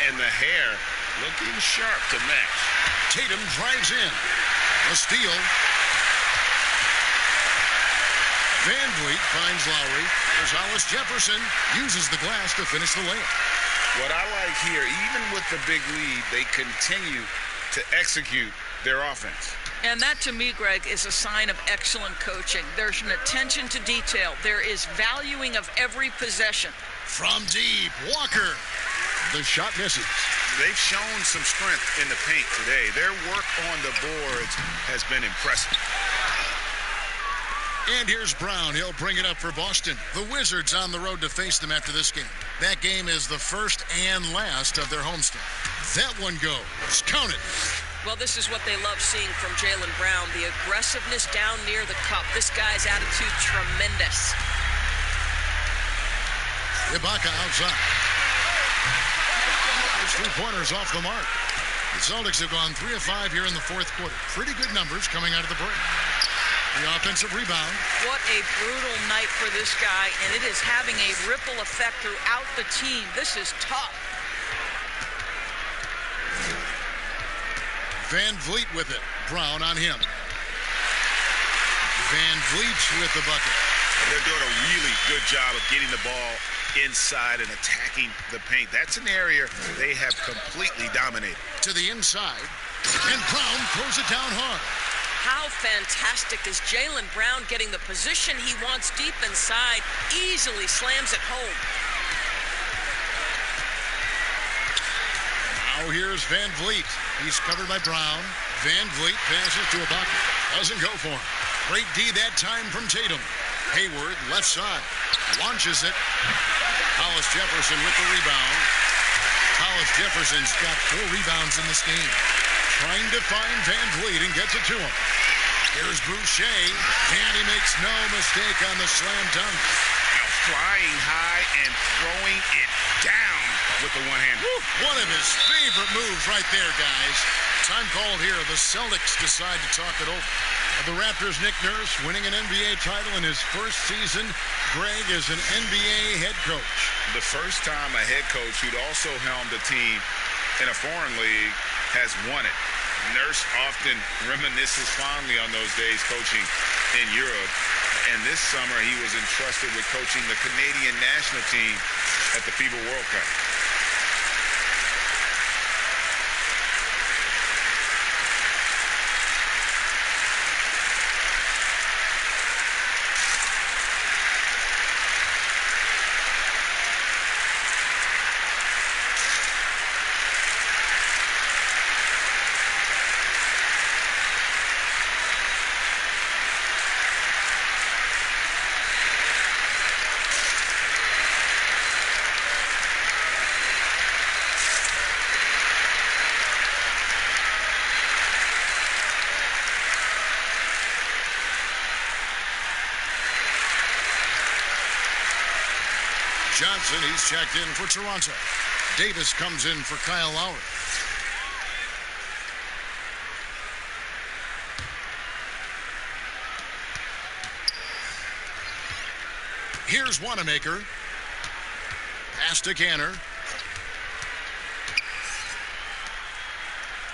and the hair looking sharp to match. Tatum drives in. A steal. Van Vliet finds Lowry. Gonzalez Jefferson uses the glass to finish the layup. What I like here, even with the big lead, they continue to execute their offense. And that, to me, Greg, is a sign of excellent coaching. There's an attention to detail. There is valuing of every possession. From deep, Walker. The shot misses. They've shown some strength in the paint today. Their work on the boards has been impressive. And here's Brown. He'll bring it up for Boston. The Wizards on the road to face them after this game. That game is the first and last of their homestand. That one goes. Count it. Well, this is what they love seeing from Jaylen Brown, the aggressiveness down near the cup. This guy's attitude, tremendous. Ibaka outside. His 3-pointers off the mark. The Celtics have gone 3 of 5 here in the fourth quarter. Pretty good numbers coming out of the break. The offensive rebound. What a brutal night for this guy, and it is having a ripple effect throughout the team. This is tough. Van Vliet with it. Brown on him. Van Vliet with the bucket. They're doing a really good job of getting the ball inside and attacking the paint. That's an area they have completely dominated. To the inside, and Brown throws it down hard. How fantastic is Jaylen Brown getting the position he wants deep inside, easily slams it home. Now here's Van Vliet. He's covered by Brown. Van Vliet passes to Ibaka. Doesn't go for him. Great D that time from Tatum. Hayward, left side. Launches it. Hollis Jefferson with the rebound. Hollis Jefferson's got 4 rebounds in this game. Trying to find Van Vliet and gets it to him. Here's Boucher, and he makes no mistake on the slam dunk. Now flying high and throwing it down with the one hand. One of his favorite moves right there, guys. Time called here. The Celtics decide to talk it over. The Raptors' Nick Nurse winning an NBA title in his first season. Greg is an NBA head coach. The first time a head coach who'd also helmed a team in a foreign league has won it. Nurse often reminisces fondly on those days coaching in Europe. And this summer he was entrusted with coaching the Canadian national team at the FIBA World Cup. Johnson, he's checked in for Toronto. Davis comes in for Kyle Lowry. Here's Wanamaker. Pass to Canner.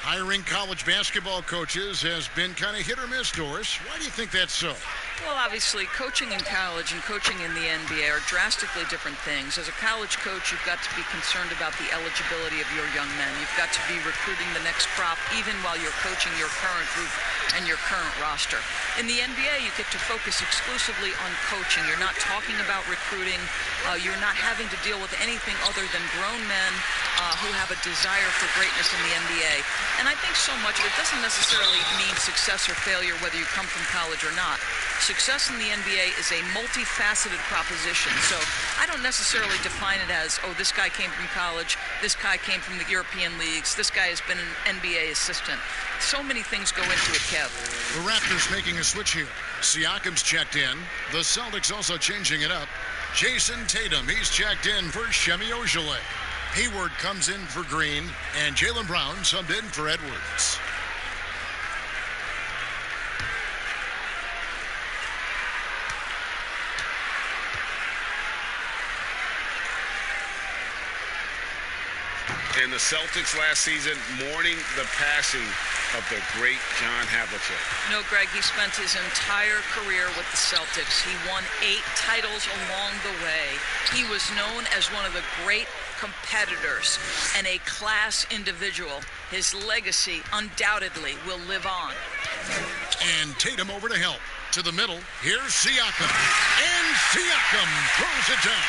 Hiring college basketball coaches has been kind of hit or miss, Doris. Why do you think that's so? Well, obviously, coaching in college and coaching in the NBA are drastically different things. As a college coach, you've got to be concerned about the eligibility of your young men. You've got to be recruiting the next crop, even while you're coaching your current group and your current roster. In the NBA, you get to focus exclusively on coaching. You're not talking about recruiting. You're not having to deal with anything other than grown men who have a desire for greatness in the NBA. And I think so much of it doesn't necessarily mean success or failure, whether you come from college or not. Success in the NBA is a multifaceted proposition. So I don't necessarily define it as, oh, this guy came from college, this guy came from the European leagues, this guy has been an NBA assistant. So many things go into it, Kev. The Raptors making a switch here. Siakam's checked in. The Celtics also changing it up. Jason Tatum, he's checked in for Shemi Ojeleye. Hayward comes in for Green, and Jaylen Brown subbed in for Edwards. And the Celtics last season mourning the passing of the great John Havlicek. You know, Greg, he spent his entire career with the Celtics. He won 8 titles along the way. He was known as one of the great competitors and a class individual. His legacy undoubtedly will live on. And Tatum over to help. To the middle, here's Siakam. And Siakam throws it down.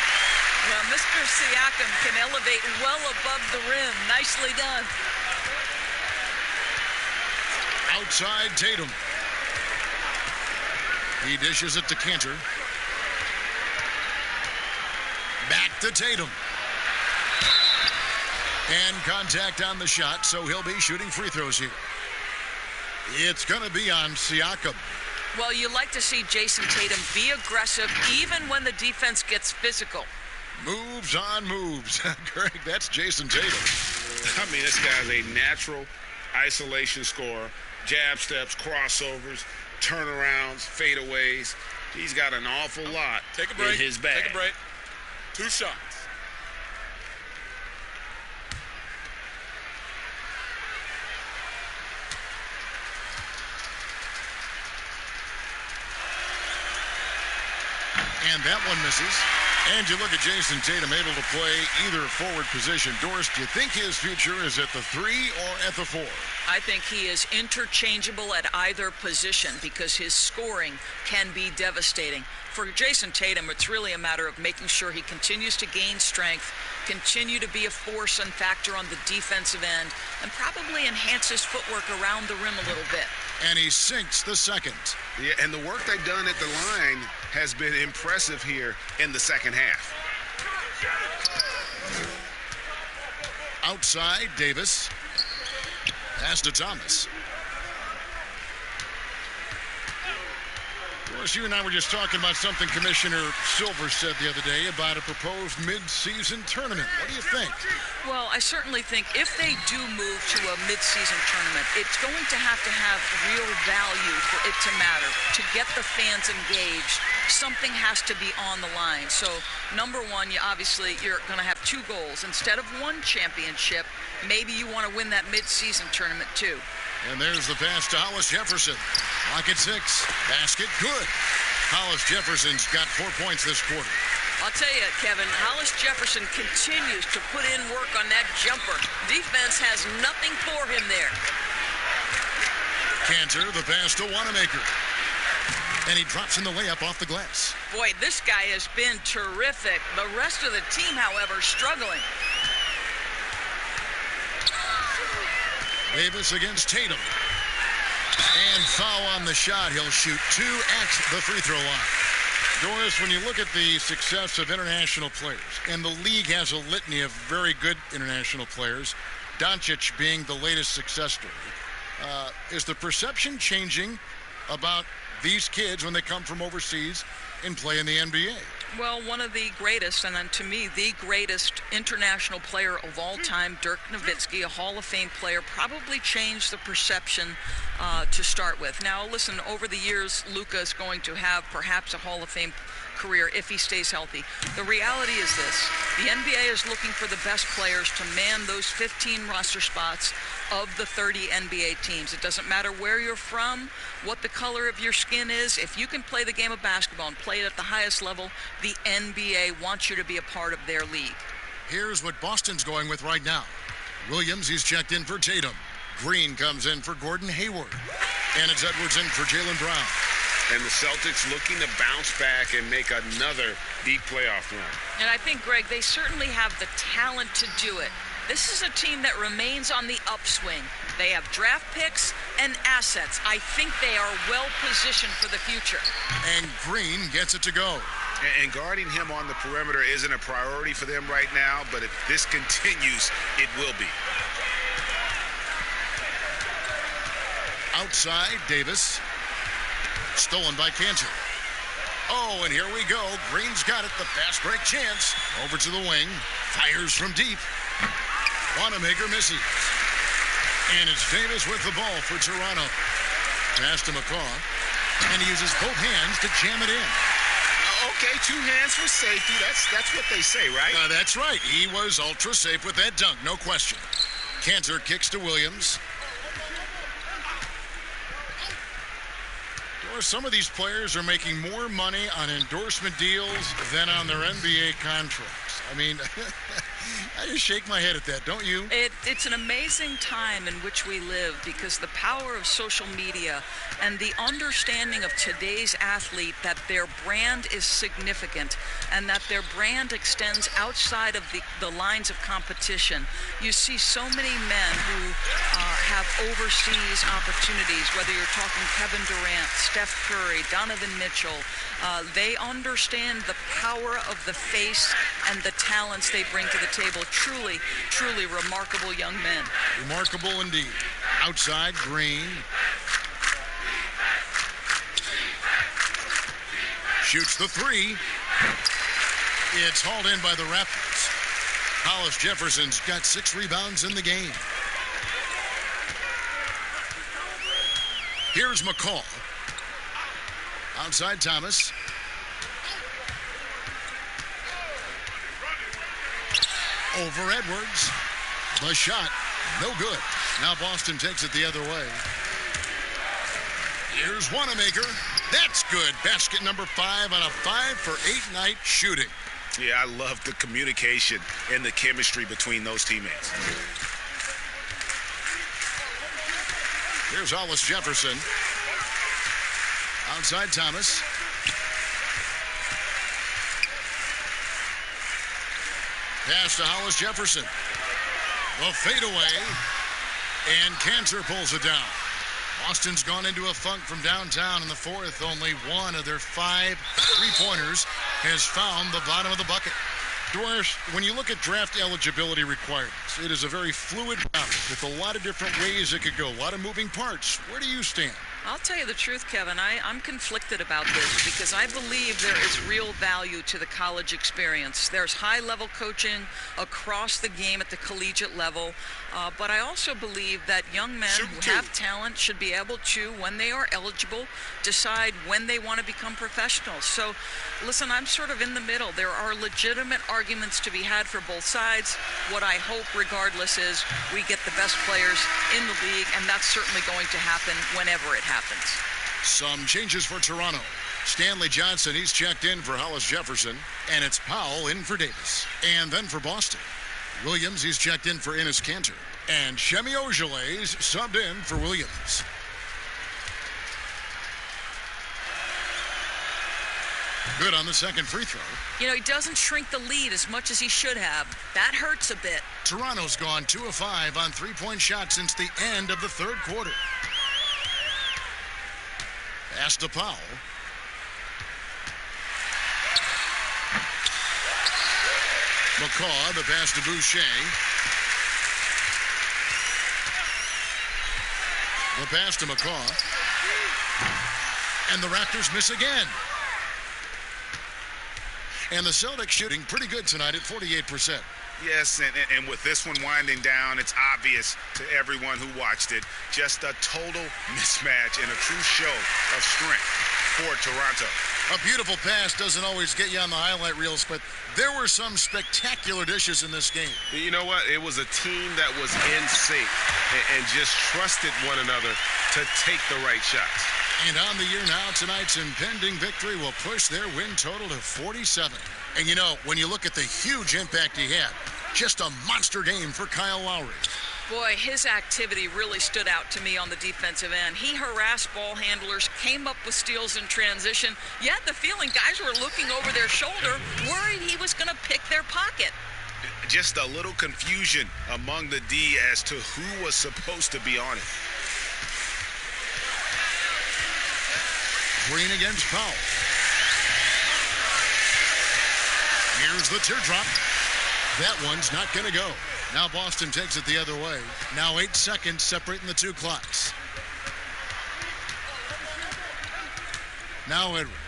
Well, Mr. Siakam can elevate well above the rim. Nicely done. Outside Tatum. He dishes it to Cantor. Back to Tatum. And contact on the shot, so he'll be shooting free throws here. It's going to be on Siakam. Well, you like to see Jason Tatum be aggressive even when the defense gets physical. Moves on moves. Greg, that's Jason Tatum. I mean, this guy's a natural isolation scorer. Jab steps, crossovers, turnarounds, fadeaways. He's got an awful lot in his bag. Take a break. 2 shots. And that one misses. And you look at Jason Tatum able to play either forward position. Doris, do you think his future is at the 3 or at the 4? I think he is interchangeable at either position because his scoring can be devastating. For Jason Tatum, it's really a matter of making sure he continues to gain strength, continue to be a force and factor on the defensive end, and probably enhance his footwork around the rim a little bit. And he sinks the second. Yeah, and the work they've done at the line has been impressive here in the second half. Outside, Davis. Pass to Thomas. Of course, you and I were just talking about something Commissioner Silver said the other day about a proposed mid-season tournament. What do you think? Well, I certainly think if they do move to a mid-season tournament, it's going to have real value for it to matter. To get the fans engaged, something has to be on the line. So, number one, you're going to have 2 goals. Instead of 1 championship, maybe you want to win that mid-season tournament too. And there's the pass to Hollis Jefferson. Lock at 6. Basket good. Hollis Jefferson's got 4 points this quarter. I'll tell you, Kevin, Hollis Jefferson continues to put in work on that jumper. Defense has nothing for him there. Cantor, the pass to Wanamaker. And he drops in the layup off the glass. Boy, this guy has been terrific. The rest of the team, however, struggling. Davis against Tatum. And foul on the shot. He'll shoot 2 at the free throw line. Doris, when you look at the success of international players, and the league has a litany of very good international players, Doncic being the latest success story, is the perception changing about these kids when they come from overseas and play in the NBA? Well, one of the greatest, and to me, the greatest international player of all time, Dirk Nowitzki, a Hall of Fame player, probably changed the perception to start with. Now, listen, over the years, Luka is going to have perhaps a Hall of Fame career if he stays healthy. The reality is this. The NBA is looking for the best players to man those 15 roster spots of the 30 NBA teams. It doesn't matter where you're from, what the color of your skin is. If you can play the game of basketball and play it at the highest level, the NBA wants you to be a part of their league. Here's what Boston's going with right now. Williams, he's checked in for Tatum. Green comes in for Gordon Hayward. And it's Edwards in for Jaylen Brown. And the Celtics looking to bounce back and make another deep playoff run. And I think, Greg, they certainly have the talent to do it. This is a team that remains on the upswing. They have draft picks and assets. I think they are well positioned for the future. And Green gets it to go. And guarding him on the perimeter isn't a priority for them right now, but if this continues, it will be. Outside, Davis. Stolen by Cantor. Oh, and here we go. Green's got it. The fast break chance. Over to the wing. Fires from deep. Wanamaker misses. And it's Davis with the ball for Toronto. Pass to McCaw. And he uses both hands to jam it in. Okay, 2 hands for safety. That's what they say, right? That's right. He was ultra safe with that dunk, no question. Cantor kicks to Williams. Some of these players are making more money on endorsement deals than on their NBA contracts. I mean, I just shake my head at that, don't you? It's an amazing time in which we live because the power of social media and the understanding of today's athlete that their brand is significant and that their brand extends outside of the lines of competition. You see so many men who have overseas opportunities, whether you're talking Kevin Durant, Steph Curry, Donovan Mitchell. They understand the power of the face and the talents they bring to the table. Truly, truly remarkable young men. Remarkable indeed. Outside, Green. Shoots the 3. It's hauled in by the Raptors. Hollis Jefferson's got 6 rebounds in the game. Here's McCall. Outside Thomas. Over Edwards. The shot, no good. Now Boston takes it the other way. Here's Wanamaker. That's good. Basket number 5 on a 5-for-8 night shooting. Yeah, I love the communication and the chemistry between those teammates. Here's Hollis Jefferson. Outside Thomas. Pass to Hollis Jefferson. The fadeaway. And Cantor pulls it down. Boston's gone into a funk from downtown in the 4th. Only 1 of their 5 3-pointers has found the bottom of the bucket. Doris, when you look at draft eligibility requirements, it is a very fluid draft with a lot of different ways it could go, a lot of moving parts. Where do you stand? I'll tell you the truth, Kevin. I'm conflicted about this because I believe there is real value to the college experience. There's high-level coaching across the game at the collegiate level, but I also believe that young men who have talent should be able to, when they are eligible, decide when they want to become professionals. So, listen, I'm sort of in the middle. There are legitimate arguments to be had for both sides. What I hope, regardless, is we get the best players in the league, and that's certainly going to happen whenever it happens. Some changes for Toronto. Stanley Johnson, he's checked in for Hollis Jefferson, and it's Powell in for Davis. And then for Boston, Williams, he's checked in for Enes Kanter, and Shemi Ojeley's subbed in for Williams. Good on the second free throw. You know, he doesn't shrink the lead as much as he should have. That hurts a bit. Toronto's gone 2 of 5 on 3-point shots since the end of the 3rd quarter. Pass to Powell. McCaw, the pass to Boucher. The pass to McCaw. And the Raptors miss again. And the Celtics shooting pretty good tonight at 48%. Yes, and with this one winding down, it's obvious to everyone who watched it, just a total mismatch and a true show of strength for Toronto. A beautiful pass doesn't always get you on the highlight reels, but there were some spectacular dishes in this game. You know what? It was a team that was in sync and just trusted one another to take the right shots. And on the year now, tonight's impending victory will push their win total to 47. And you know, when you look at the huge impact he had, just a monster game for Kyle Lowry. Boy, his activity really stood out to me on the defensive end. He harassed ball handlers, came up with steals in transition. You had the feeling guys were looking over their shoulder, worried he was going to pick their pocket. just a little confusion among the D as to who was supposed to be on it. Green against Powell. Here's the teardrop. That one's not going to go. Now Boston takes it the other way. Now 8 seconds separating the two clocks. Now Edwards.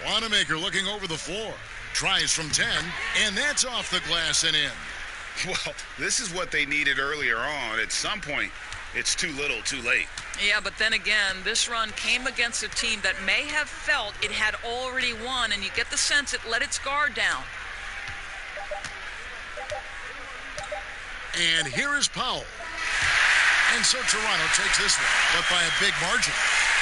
Wanamaker looking over the floor. Tries from 10, and that's off the glass and in. Well, this is what they needed earlier on. At some point, it's too little, too late. Yeah, but then again, this run came against a team that may have felt it had already won, and you get the sense it let its guard down. And here is Powell. And so Toronto takes this one, but by a big margin.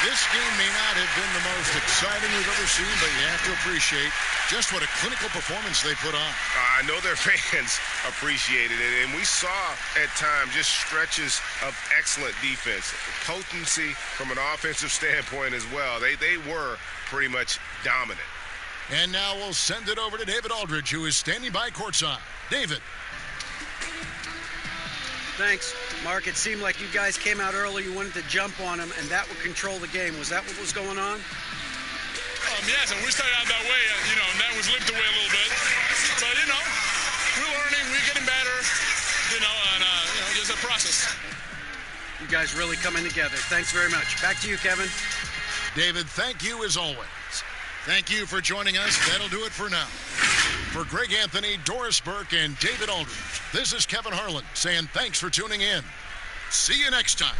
This game may not have been the most exciting we've ever seen, but you have to appreciate just what a clinical performance they put on. I know their fans appreciated it, and we saw at times just stretches of excellent defense. Potency from an offensive standpoint as well. They were pretty much dominant. And now we'll send it over to David Aldridge, who is standing by courtside. David. Thanks, Mark. It seemed like you guys came out early. You wanted to jump on them, and that would control the game. Was that what was going on? Yes, and we started out that way, and that was limped away a little bit. But, we're learning, we're getting better, and, just a process. You guys really coming together. Thanks very much. Back to you, Kevin. David, thank you as always. Thank you for joining us. That'll do it for now. For Greg Anthony, Doris Burke, and David Aldridge, this is Kevin Harlan saying thanks for tuning in. See you next time.